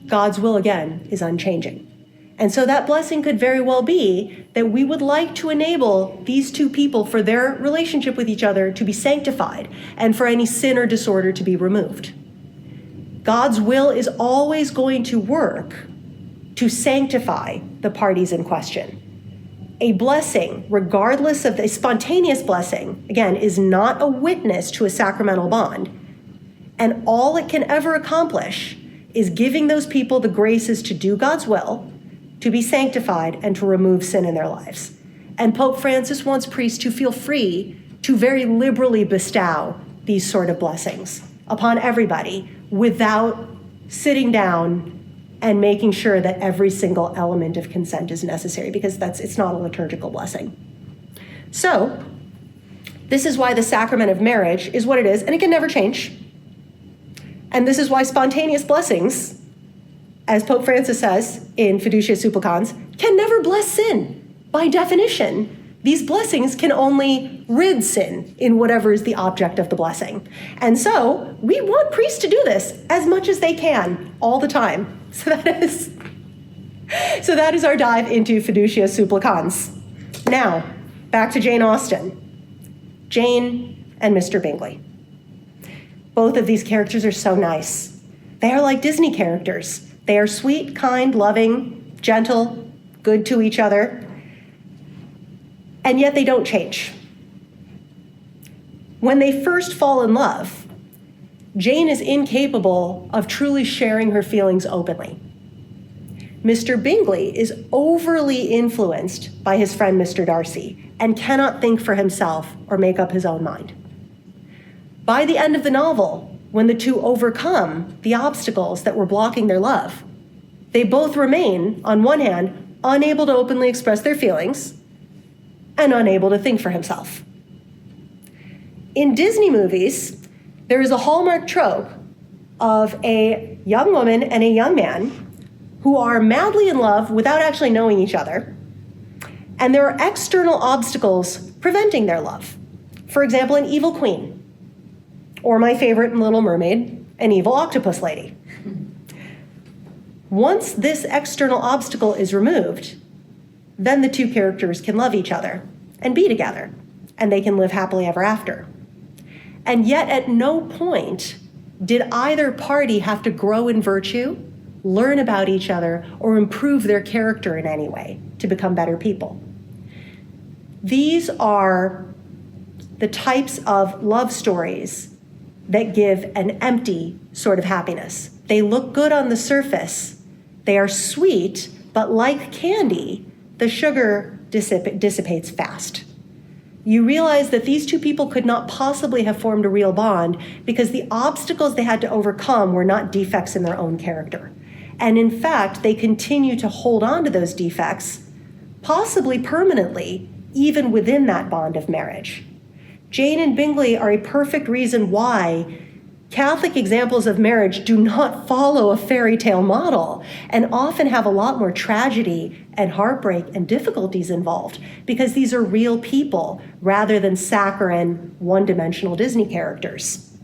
God's will, again, is unchanging. And so that blessing could very well be that we would like to enable these two people for their relationship with each other to be sanctified and for any sin or disorder to be removed. God's will is always going to work to sanctify the parties in question. A blessing, regardless of the spontaneous blessing, again, is not a witness to a sacramental bond. And all it can ever accomplish is giving those people the graces to do God's will, to be sanctified, and to remove sin in their lives. And Pope Francis wants priests to feel free to very liberally bestow these sort of blessings upon everybody without sitting down and making sure that every single element of consent is necessary, because it's not a liturgical blessing. So, this is why the sacrament of marriage is what it is, and it can never change. And this is why spontaneous blessings, as Pope Francis says in Fiducia Supplicans, can never bless sin. By definition, these blessings can only rid sin in whatever is the object of the blessing. And so we want priests to do this as much as they can, all the time. So that is our dive into Fiducia Supplicans. Now, back to Jane Austen. Jane and Mr. Bingley. Both of these characters are so nice. They are like Disney characters. They are sweet, kind, loving, gentle, good to each other, and yet they don't change. When they first fall in love, Jane is incapable of truly sharing her feelings openly. Mr. Bingley is overly influenced by his friend Mr. Darcy and cannot think for himself or make up his own mind. By the end of the novel, when the two overcome the obstacles that were blocking their love, they both remain, on one hand, unable to openly express their feelings and unable to think for himself. In Disney movies, there is a hallmark trope of a young woman and a young man who are madly in love without actually knowing each other, and there are external obstacles preventing their love. For example, an evil queen, or my favorite in Little Mermaid, an evil octopus lady. Once this external obstacle is removed, then the two characters can love each other and be together, and they can live happily ever after. And yet at no point did either party have to grow in virtue, learn about each other, or improve their character in any way to become better people. These are the types of love stories that give an empty sort of happiness. They look good on the surface. They are sweet, but like candy, the sugar dissipates fast. You realize that these two people could not possibly have formed a real bond because the obstacles they had to overcome were not defects in their own character. And in fact, they continue to hold on to those defects, possibly permanently, even within that bond of marriage. Jane and Bingley are a perfect reason why Catholic examples of marriage do not follow a fairy tale model and often have a lot more tragedy and heartbreak and difficulties involved because these are real people rather than saccharine, one-dimensional Disney characters.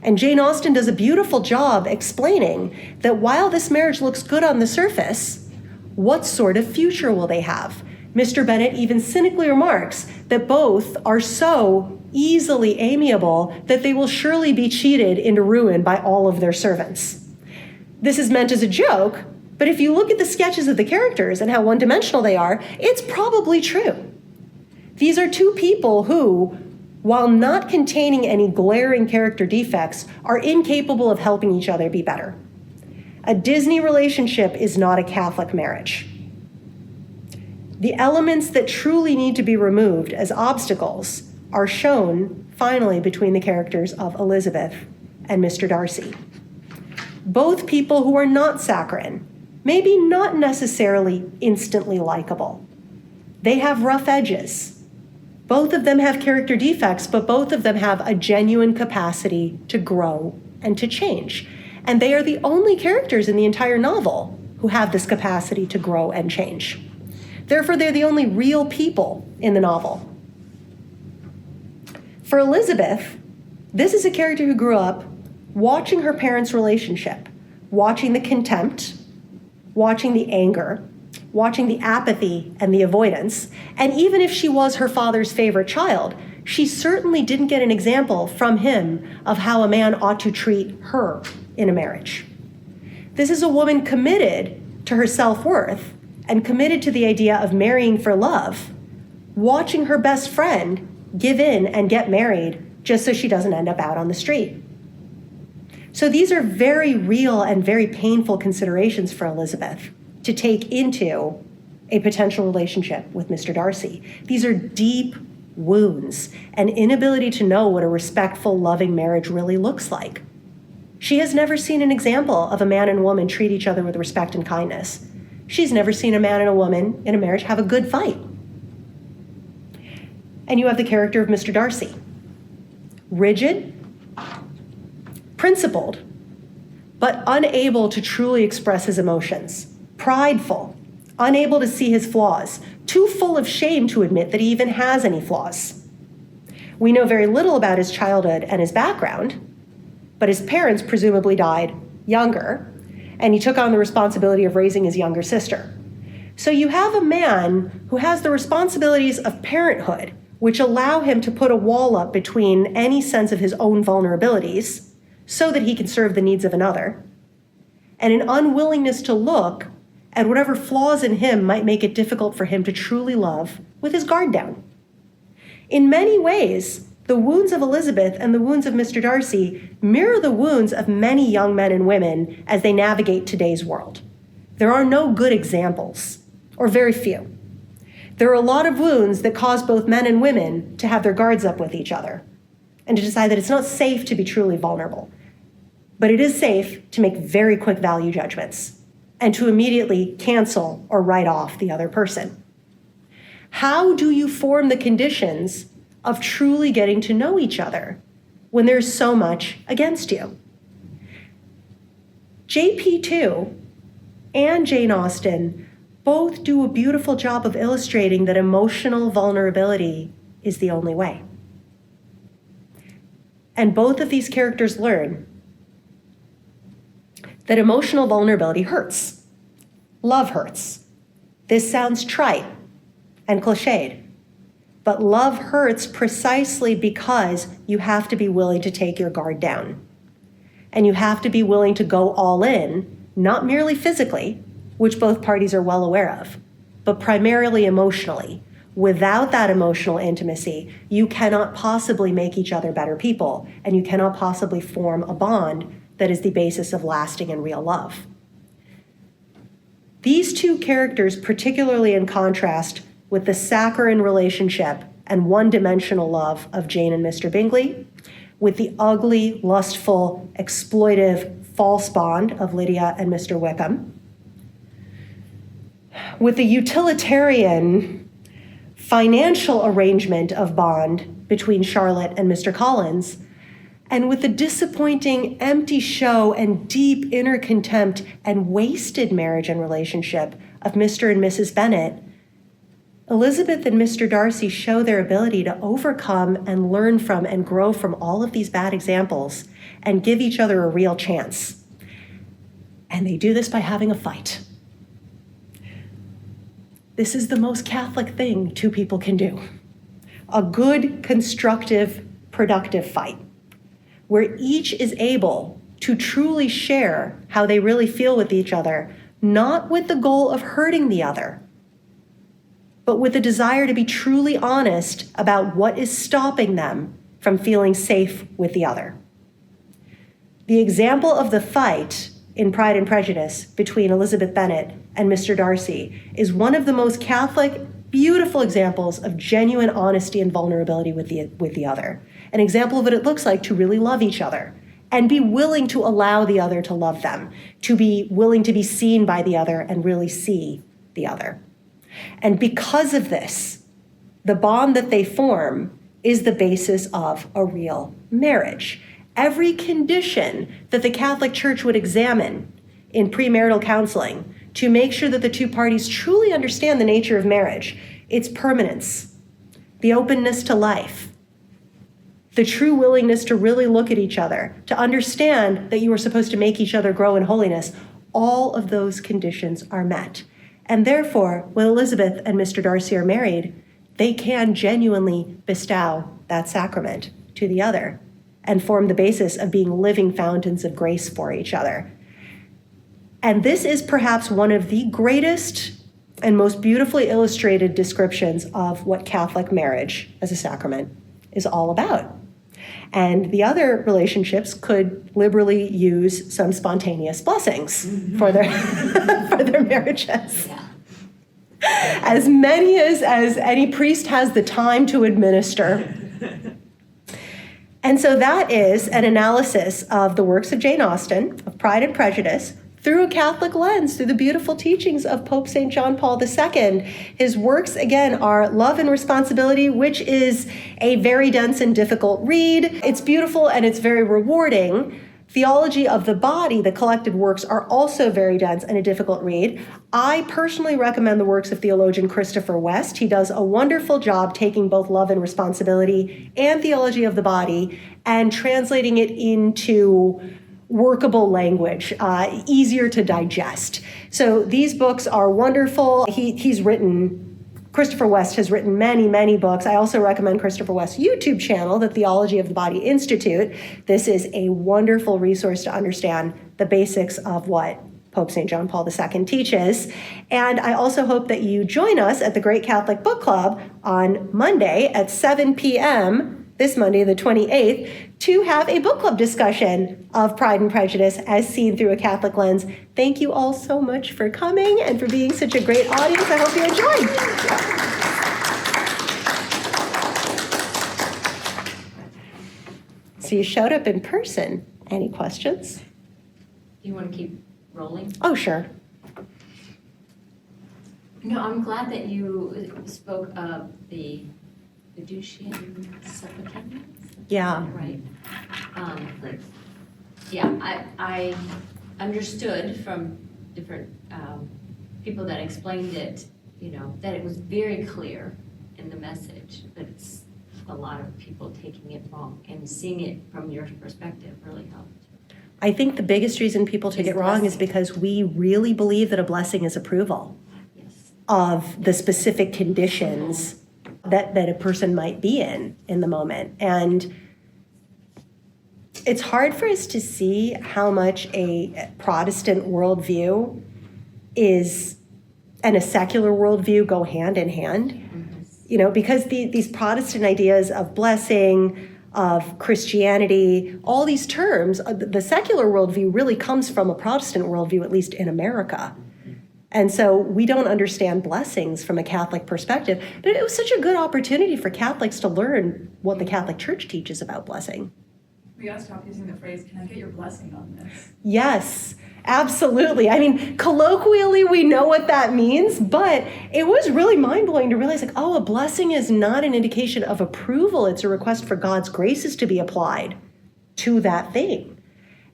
And Jane Austen does a beautiful job explaining that while this marriage looks good on the surface, what sort of future will they have? Mr. Bennet even cynically remarks that both are so easily amiable that they will surely be cheated into ruin by all of their servants. This is meant as a joke, but if you look at the sketches of the characters and how one-dimensional they are, it's probably true. These are two people who while not containing any glaring character defects, are incapable of helping each other be better. A Disney relationship is not a Catholic marriage. The elements that truly need to be removed as obstacles are shown, finally, between the characters of Elizabeth and Mr. Darcy. Both people who are not saccharine, maybe not necessarily instantly likable. They have rough edges. Both of them have character defects, but both of them have a genuine capacity to grow and to change. And they are the only characters in the entire novel who have this capacity to grow and change. Therefore, they're the only real people in the novel. For Elizabeth, this is a character who grew up watching her parents' relationship, watching the contempt, watching the anger, watching the apathy and the avoidance. And even if she was her father's favorite child, she certainly didn't get an example from him of how a man ought to treat her in a marriage. This is a woman committed to her self-worth and committed to the idea of marrying for love, watching her best friend give in and get married just so she doesn't end up out on the street. So these are very real and very painful considerations for Elizabeth to take into a potential relationship with Mr. Darcy. These are deep wounds, an inability to know what a respectful, loving marriage really looks like. She has never seen an example of a man and woman treat each other with respect and kindness. She's never seen a man and a woman in a marriage have a good fight. And you have the character of Mr. Darcy. Rigid, principled, but unable to truly express his emotions. Prideful, unable to see his flaws, too full of shame to admit that he even has any flaws. We know very little about his childhood and his background, but his parents presumably died younger, and he took on the responsibility of raising his younger sister. So you have a man who has the responsibilities of parenthood, which allow him to put a wall up between any sense of his own vulnerabilities so that he can serve the needs of another, and an unwillingness to look at whatever flaws in him might make it difficult for him to truly love with his guard down. In many ways, the wounds of Elizabeth and the wounds of Mr. Darcy mirror the wounds of many young men and women as they navigate today's world. There are no good examples, or very few. There are a lot of wounds that cause both men and women to have their guards up with each other and to decide that it's not safe to be truly vulnerable. But it is safe to make very quick value judgments and to immediately cancel or write off the other person. How do you form the conditions of truly getting to know each other when there's so much against you? JPII and Jane Austen both do a beautiful job of illustrating that emotional vulnerability is the only way. And both of these characters learn that emotional vulnerability hurts. Love hurts. This sounds trite and cliched, but love hurts precisely because you have to be willing to take your guard down. And you have to be willing to go all in, not merely physically, which both parties are well aware of, but primarily emotionally. Without that emotional intimacy, you cannot possibly make each other better people, and you cannot possibly form a bond that is the basis of lasting and real love. These two characters, particularly in contrast with the saccharine relationship and one-dimensional love of Jane and Mr. Bingley, with the ugly, lustful, exploitive, false bond of Lydia and Mr. Wickham, with the utilitarian financial arrangement of bond between Charlotte and Mr. Collins, and with the disappointing, empty show and deep inner contempt and wasted marriage and relationship of Mr. and Mrs. Bennet, Elizabeth and Mr. Darcy show their ability to overcome and learn from and grow from all of these bad examples and give each other a real chance. And they do this by having a fight. This is the most Catholic thing two people can do. A good, constructive, productive fight, where each is able to truly share how they really feel with each other, not with the goal of hurting the other, but with a desire to be truly honest about what is stopping them from feeling safe with the other. The example of the fight in Pride and Prejudice between Elizabeth Bennet and Mr. Darcy is one of the most Catholic, beautiful examples of genuine honesty and vulnerability with the other. An example of what it looks like to really love each other and be willing to allow the other to love them, to be willing to be seen by the other and really see the other. And because of this, the bond that they form is the basis of a real marriage. Every condition that the Catholic Church would examine in premarital counseling to make sure that the two parties truly understand the nature of marriage, its permanence, the openness to life, the true willingness to really look at each other, to understand that you are supposed to make each other grow in holiness, all of those conditions are met. And therefore, when Elizabeth and Mr. Darcy are married, they can genuinely bestow that sacrament to the other and form the basis of being living fountains of grace for each other. And this is perhaps one of the greatest and most beautifully illustrated descriptions of what Catholic marriage as a sacrament is all about. And the other relationships could liberally use some spontaneous blessings for their for their marriages. Yeah. As many as any priest has the time to administer. And so that is an analysis of the works of Jane Austen, of Pride and Prejudice, through a Catholic lens, through the beautiful teachings of Pope St. John Paul II. His works, again, are Love and Responsibility, which is a very dense and difficult read. It's beautiful and it's very rewarding. Theology of the Body, the collected works, are also very dense and a difficult read. I personally recommend the works of theologian Christopher West. He does a wonderful job taking both Love and Responsibility and Theology of the Body and translating it into workable language, easier to digest. So these books are wonderful. Christopher West has written many, many books. I also recommend Christopher West's YouTube channel, the Theology of the Body Institute. This is a wonderful resource to understand the basics of what Pope St. John Paul II teaches. And I also hope that you join us at the Great Catholic Book Club on Monday at 7 p.m., this Monday, the 28th, to have a book club discussion of Pride and Prejudice as seen through a Catholic lens. Thank you all so much for coming and for being such a great audience. I hope you enjoyed. So you showed up in person. Any questions? Do you want to keep rolling? Oh, sure. No, I'm glad that you spoke of the Fiducia Supplicans. Yeah. Right. Yeah, I understood from different people that explained it, that it was very clear in the message, but it's a lot of people taking it wrong, and seeing it from your perspective really helped. I think the biggest reason people take it wrong is because we really believe that a blessing is approval of the specific conditions that a person might be in the moment. And it's hard for us to see how much a Protestant worldview and a secular worldview go hand in hand. Because these Protestant ideas of blessing, of Christianity, all these terms, the secular worldview really comes from a Protestant worldview, at least in America. And so we don't understand blessings from a Catholic perspective, but it was such a good opportunity for Catholics to learn what the Catholic Church teaches about blessing. We gotta stop using the phrase, "Can I get your blessing on this?" Yes, absolutely. I mean, colloquially, we know what that means, but it was really mind-blowing to realize, a blessing is not an indication of approval. It's a request for God's graces to be applied to that thing.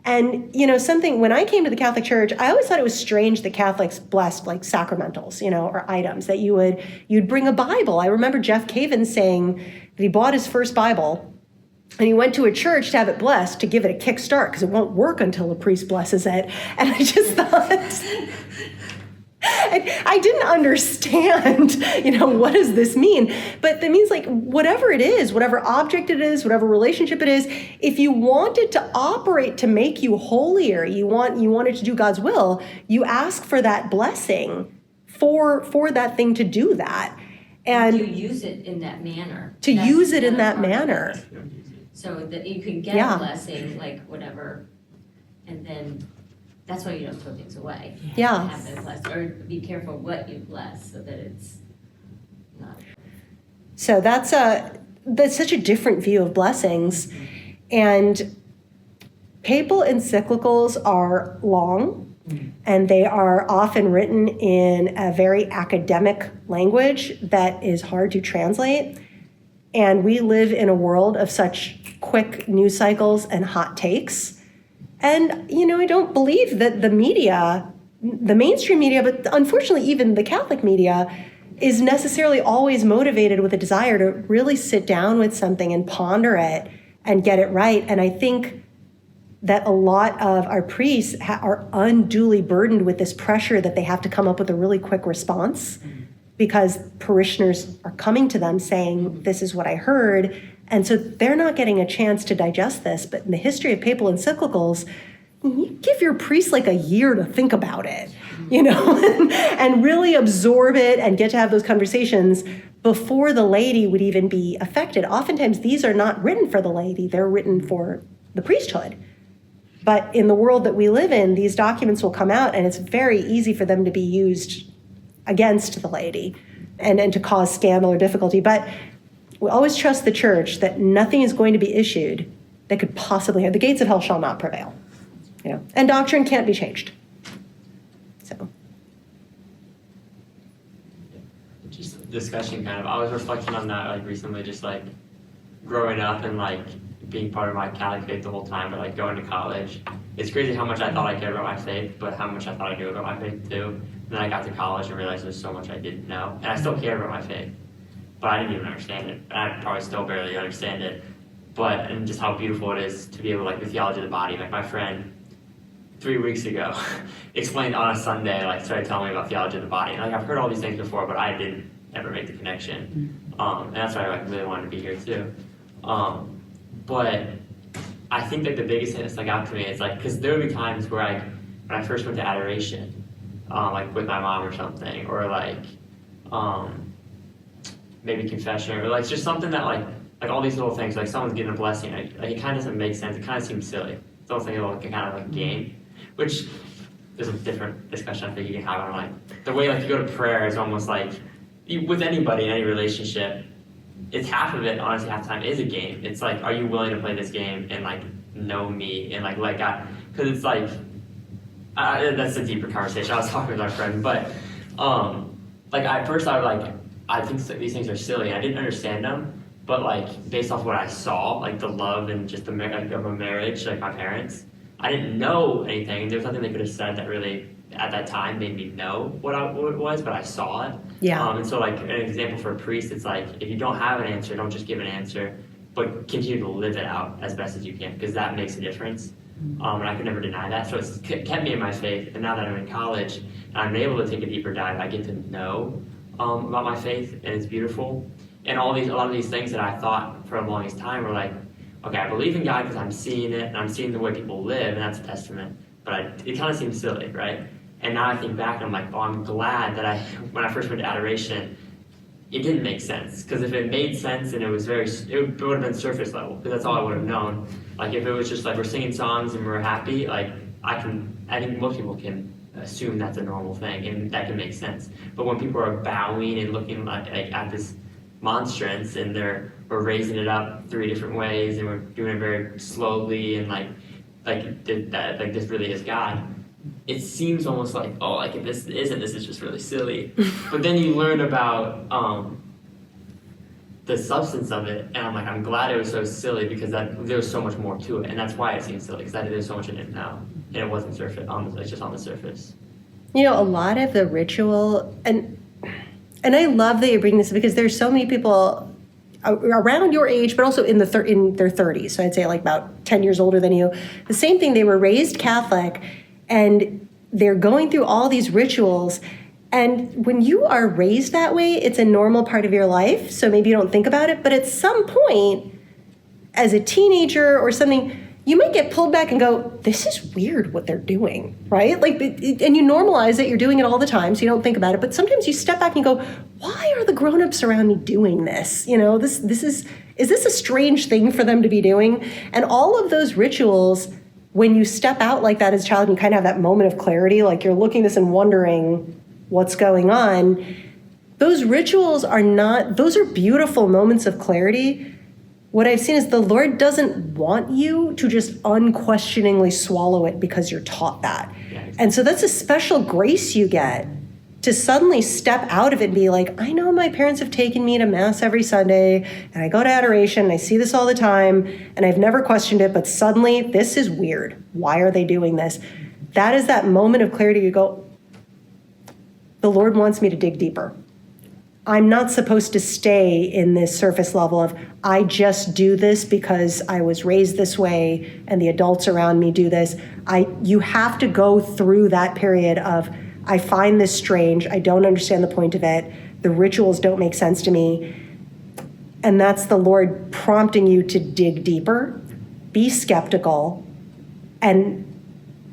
And, when I came to the Catholic Church, I always thought it was strange that Catholics blessed like sacramentals, or items that you'd bring a Bible. I remember Jeff Caven saying that he bought his first Bible and he went to a church to have it blessed to give it a kickstart because it won't work until a priest blesses it. And I just thought, I didn't understand, what does this mean? But that means whatever it is, whatever object it is, whatever relationship it is, if you want it to operate to make you holier, you want it to do God's will, you ask for that blessing for that thing to do that. And you use it in that manner. to That's use it in the that part of manner. it. So that you can get Yeah. a blessing, like whatever, and then that's why you don't throw things away. Yeah. Have it blessed, or be careful what you bless so that it's not. So that's such a different view of blessings. And papal encyclicals are long, and they are often written in a very academic language that is hard to translate. And we live in a world of such quick news cycles and hot takes. And, I don't believe that the media, the mainstream media, but unfortunately even the Catholic media, is necessarily always motivated with a desire to really sit down with something and ponder it and get it right. And I think that a lot of our priests are unduly burdened with this pressure that they have to come up with a really quick response because parishioners are coming to them saying, this is what I heard. And so they're not getting a chance to digest this. But in the history of papal encyclicals, you give your priest like a year to think about it, and really absorb it and get to have those conversations before the laity would even be affected. Oftentimes, these are not written for the laity, they're written for the priesthood. But in the world that we live in, these documents will come out, and it's very easy for them to be used against the laity and to cause scandal or difficulty. But we always trust the church that nothing is going to be issued that could possibly have the gates of hell shall not prevail. And doctrine can't be changed. So. Just discussion kind of. I was reflecting on that recently, just growing up and being part of my Catholic faith the whole time, but going to college. It's crazy how much I thought I cared about my faith, but how much I thought I knew about my faith too. And then I got to college and realized there's so much I didn't know. And I still care about my faith, but I didn't even understand it. And I probably still barely understand it. And just how beautiful it is to be able the theology of the body. My friend 3 weeks ago explained on a Sunday, started telling me about theology of the body. And I've heard all these things before, but I didn't ever make the connection. And that's why I really wanted to be here too. But I think the biggest thing that stuck out to me is because there would be times where when I first went to adoration, with my mom or something, or maybe confession, or just something that all these little things, someone's getting a blessing, it kind of doesn't make sense. It kind of seems silly. It's almost like a little kind of game, which is a different discussion I think you can have on the way you go to prayer is almost with anybody in any relationship. It's half of it, honestly, half the time is a game. It's are you willing to play this game and know me and let God? Because it's that's a deeper conversation. I was talking with our friend, but at first I think these things are silly. I didn't understand them, but based off what I saw, the love and just the of a marriage, my parents, I didn't know anything. There was nothing they could have said that really at that time made me know what it was, but I saw it. Yeah. And so an example for a priest, it's if you don't have an answer, don't just give an answer, but continue to live it out as best as you can, because that makes a difference. And I could never deny that. So it's kept me in my faith. And now that I'm in college and I'm able to take a deeper dive, I get to know about my faith, and it's beautiful. And a lot of these things that I thought for the longest time were okay, I believe in God because I'm seeing it and I'm seeing the way people live, and that's a testament. But it kind of seems silly, right? And now I think back and I'm I'm glad that when I first went to adoration, it didn't make sense. Because if it made sense and it would have been surface level, because that's all I would have known. If it was just we're singing songs and we're happy, I think most people can assume that's a normal thing and that can make sense. But when people are bowing and looking at this monstrance and we're raising it up 3 different ways and we're doing it very slowly and this really is God, it seems almost if this isn't, this is just really silly. But then you learn about the substance of it, and I'm glad it was so silly because there was so much more to it, and that's why it seems silly, because there's so much I didn't know, and it wasn't it's just on the surface. A lot of the ritual, and I love that you're bringing this because there's so many people around your age, but also in their 30s. So I'd say about 10 years older than you. The same thing, they were raised Catholic, and they're going through all these rituals. And when you are raised that way, it's a normal part of your life. So maybe you don't think about it. But at some point, as a teenager or something, you might get pulled back and go, this is weird what they're doing, right? Like, and you normalize it, you're doing it all the time, so you don't think about it. But sometimes you step back and you go, why are the grown-ups around me doing this? You know, is this a strange thing for them to be doing? And all of those rituals, when you step out like that as a child, and you kind of have that moment of clarity, like you're looking at this and wondering what's going on. Those rituals those are beautiful moments of clarity. What I've seen is the Lord doesn't want you to just unquestioningly swallow it because you're taught that. Yeah. And so that's a special grace you get to suddenly step out of it and be like, I know my parents have taken me to Mass every Sunday, and I go to adoration, and I see this all the time, and I've never questioned it, but suddenly this is weird. Why are they doing this? That is that moment of clarity. You go, the Lord wants me to dig deeper. I'm not supposed to stay in this surface level of, I just do this because I was raised this way and the adults around me do this. You have to go through that period of, I find this strange, I don't understand the point of it, the rituals don't make sense to me. And that's the Lord prompting you to dig deeper, be skeptical, and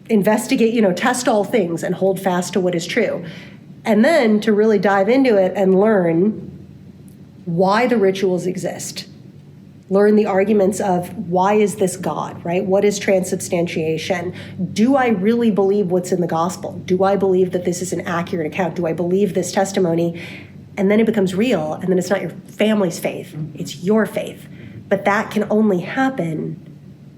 investigate, test all things and hold fast to what is true. And then to really dive into it and learn why the rituals exist. Learn the arguments of, why is this God, right? What is transubstantiation? Do I really believe what's in the gospel? Do I believe that this is an accurate account? Do I believe this testimony? And then it becomes real, and then it's not your family's faith, it's your faith. But that can only happen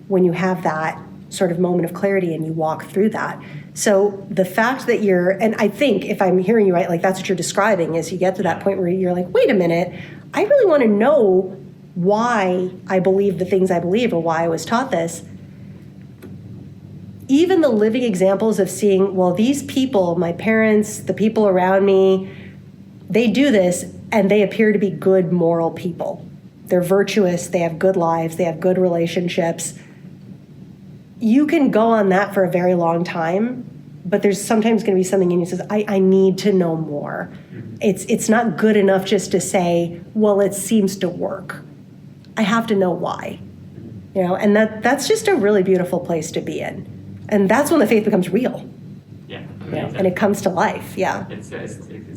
when you have that sort of moment of clarity and you walk through that. So the fact that and I think if I'm hearing you right, like that's what you're describing, is you get to that point where you're like, wait a minute, I really want to know why I believe the things I believe or why I was taught this. Even the living examples of seeing, well, these people, my parents, the people around me, they do this and they appear to be good moral people. They're virtuous, they have good lives, they have good relationships. You can go on that for a very long time, but there's sometimes going to be something in you that says, I need to know more. It's not good enough just to say, well, it seems to work. I have to know why. And that's just a really beautiful place to be in. And that's when the faith becomes real. Yeah. And it comes to life. Yeah. It's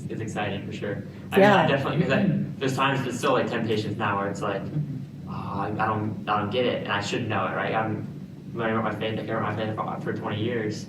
exciting for sure. I mean, I definitely, because there's times, there's still like temptations now where it's like, I don't get it, and I should know it, right? I'm learning about my faith. I care about my faith for 20 years,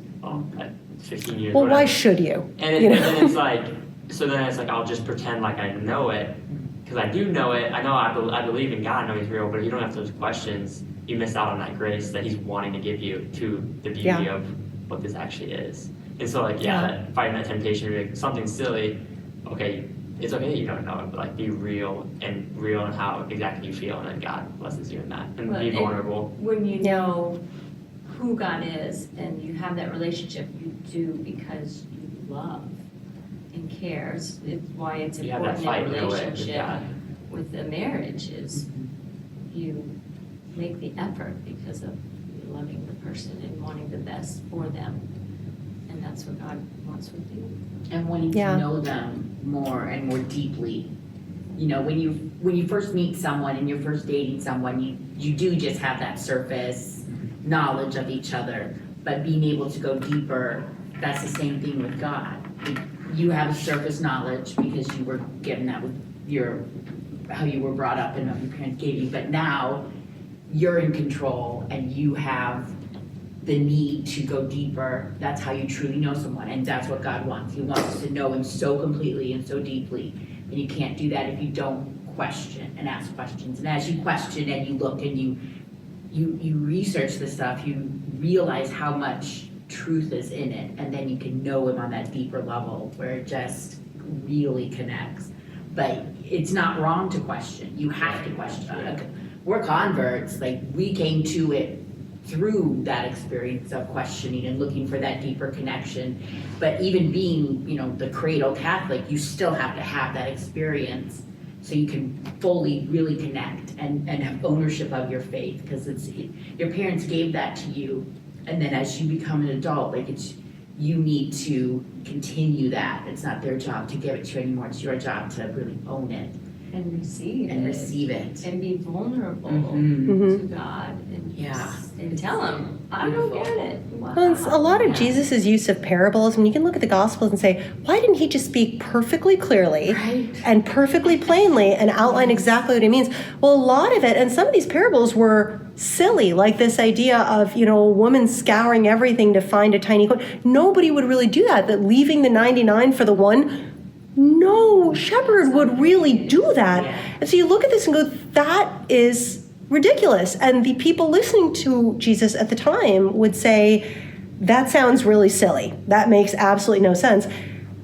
15 years. Well, whatever. Why should you? And it's like, so then it's like, I'll just pretend like I know it, because I do know it. I know I believe in God, I know He's real, but if you don't have those questions, you miss out on that grace that He's wanting to give you to the beauty of what this actually is. And so like, that, fighting that temptation, like, something silly, okay, it's okay that you don't know it, but like be real in how exactly you feel, and then God blesses you in that, and be vulnerable. When you know who God is and you have that relationship, you do because you love and cares. It's why it's important in a relationship with a marriage is you make the effort because of loving the person and wanting the best for them. And that's what God wants with you. And wanting to know them more and more deeply. When you first meet someone and you're first dating someone, you do just have that surface knowledge of each other. But being able to go deeper, that's the same thing with God. You have a surface knowledge because you were given that with how you were brought up and what your parents gave you. But now you're in control and you have the need to go deeper. That's how you truly know someone, and that's what God wants. He wants us to know Him so completely and so deeply, and you can't do that if you don't question and ask questions. And as you question and you look and you research the stuff, you realize how much truth is in it, and then you can know Him on that deeper level where it just really connects. But it's not wrong to question. You have to question. We're converts. Like, we came to it through that experience of questioning and looking for that deeper connection. But even being, the cradle Catholic, you still have to have that experience so you can fully really connect and have ownership of your faith, because your parents gave that to you, and then as you become an adult, you need to continue that. It's not their job to give it to you anymore. It's your job to really own it. And receive and it. receive it. And be vulnerable Mhm. to God and, Yeah. and tell him, I don't get it. Wow. Well, it's a lot of Yeah. Jesus's use of parables. I mean, you can look at the Gospels and say, why didn't he just speak perfectly clearly Right. and perfectly plainly and outline exactly what he means? Well, a lot of it, and some of these parables were silly, like this idea of, a woman scouring everything to find a tiny coin. Nobody would really do that, leaving the 99 for the one. No shepherd would really do that. Yeah. And so you look at this and go, that is ridiculous. And the people listening to Jesus at the time would say, that sounds really silly. That makes absolutely no sense.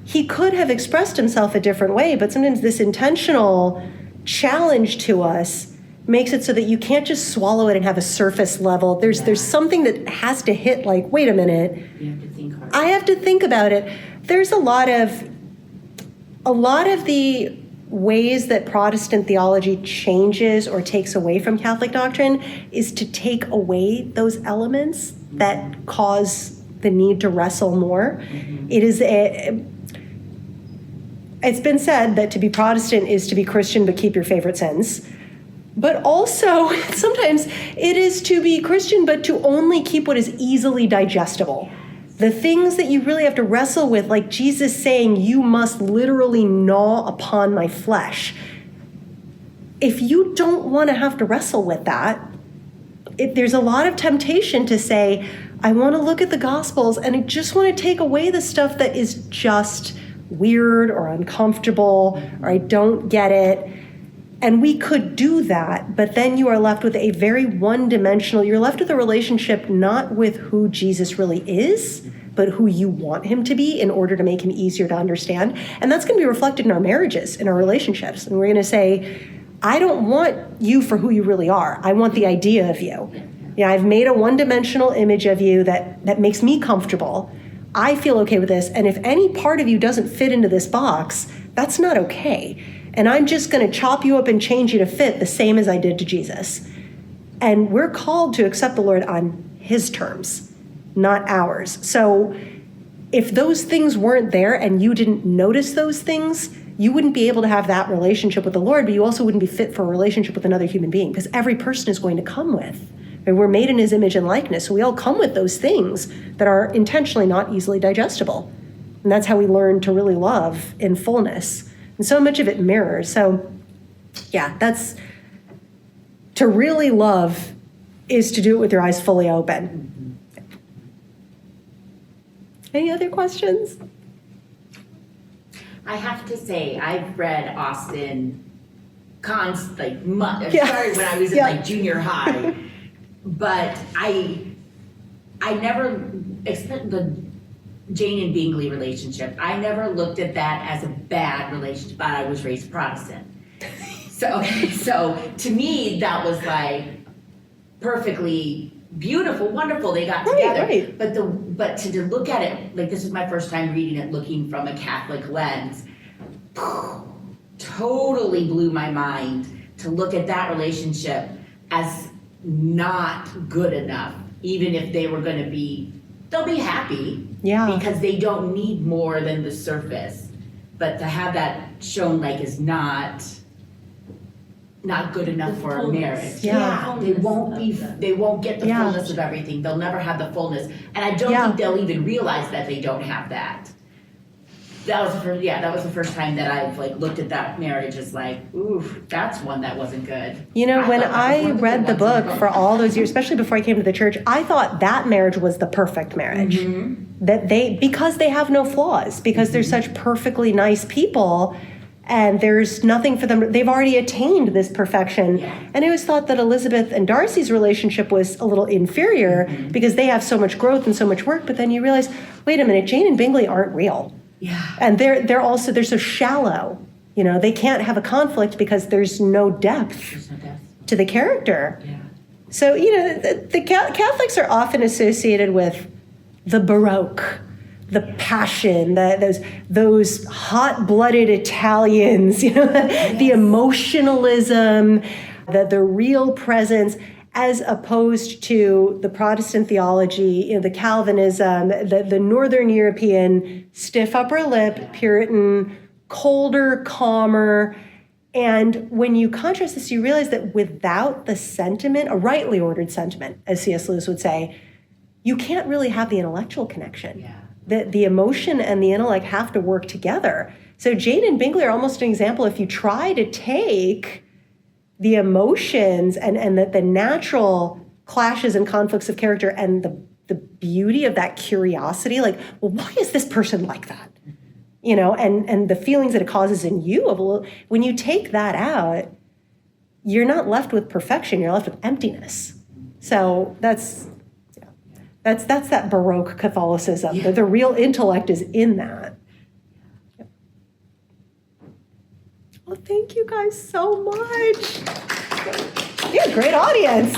He could have expressed himself a different way, but sometimes this intentional challenge to us makes it so that you can't just swallow it and have a surface level. There's something that has to hit, like, wait a minute. You have to think hard. I have to think about it. There's a lot of the ways that Protestant theology changes or takes away from Catholic doctrine is to take away those elements that cause the need to wrestle more. It's been said that to be Protestant is to be Christian but keep your favorite sins. But also, sometimes it is to be Christian but to only keep what is easily digestible. The things that you really have to wrestle with, like Jesus saying, you must literally gnaw upon my flesh. If you don't want to have to wrestle with that, there's a lot of temptation to say, I want to look at the Gospels and I just want to take away the stuff that is just weird or uncomfortable or I don't get it. And we could do that, but then you are left with a very one-dimensional, you're left with a relationship not with who Jesus really is, but who you want him to be in order to make him easier to understand. And that's going to be reflected in our marriages, in our relationships. And we're going to say, I don't want you for who you really are. I want the idea of you. I've made a one-dimensional image of you that makes me comfortable. I feel okay with this. And if any part of you doesn't fit into this box, that's not okay. And I'm just going to chop you up and change you to fit the same as I did to Jesus. And we're called to accept the Lord on his terms, not ours. So if those things weren't there and you didn't notice those things, you wouldn't be able to have that relationship with the Lord, but you also wouldn't be fit for a relationship with another human being because every person is going to come with. And we're made in his image and likeness, so we all come with those things that are intentionally not easily digestible. And that's how we learn to really love in fullness. And so much of it mirrors. So, that's to really love is to do it with your eyes fully open. Any other questions? I have to say, I've read Austen started when I was in junior high, but I never expect the Jane and Bingley relationship. I never looked at that as a bad relationship, but I was raised Protestant. So to me, that was like perfectly beautiful, wonderful. They got together. Right. But to look at it, like this was my first time reading it, looking from a Catholic lens, totally blew my mind to look at that relationship as not good enough, even if they were going to they'll be happy. Yeah. Because they don't need more than the surface. But to have that shown like is not good enough for a marriage. Yeah. They won't get the fullness of everything. They'll never have the fullness. And I don't think they'll even realize that they don't have that. That was the first time that I've looked at that marriage as ooh, that's one that wasn't good. When I read the book for all those years, especially before I came to the church, I thought that marriage was the perfect marriage. Mm-hmm. Because they have no flaws, because they're such perfectly nice people, and there's nothing for them. They've already attained this perfection. Yeah. And I always thought that Elizabeth and Darcy's relationship was a little inferior because they have so much growth and so much work. But then you realize, wait a minute, Jane and Bingley aren't real. Yeah. And they're so shallow. They can't have a conflict because there's no depth to the character. Yeah. So, the Catholics are often associated with the Baroque, the passion, those hot-blooded Italians, the emotionalism, the real presence, as opposed to the Protestant theology, the Calvinism, the Northern European stiff upper lip, Puritan, colder, calmer. And when you contrast this, you realize that without the sentiment, a rightly ordered sentiment, as C.S. Lewis would say, you can't really have the intellectual connection. Yeah. The emotion and the intellect have to work together. So Jane and Bingley are almost an example. If you try to take the emotions and the natural clashes and conflicts of character and the beauty of that curiosity, like, well, why is this person like that? You know, and the feelings that it causes in you when you take that out, you're not left with perfection, you're left with emptiness. So that's that Baroque Catholicism. Yeah. The real intellect is in that. Yeah. Well, thank you guys so much. You're a great audience.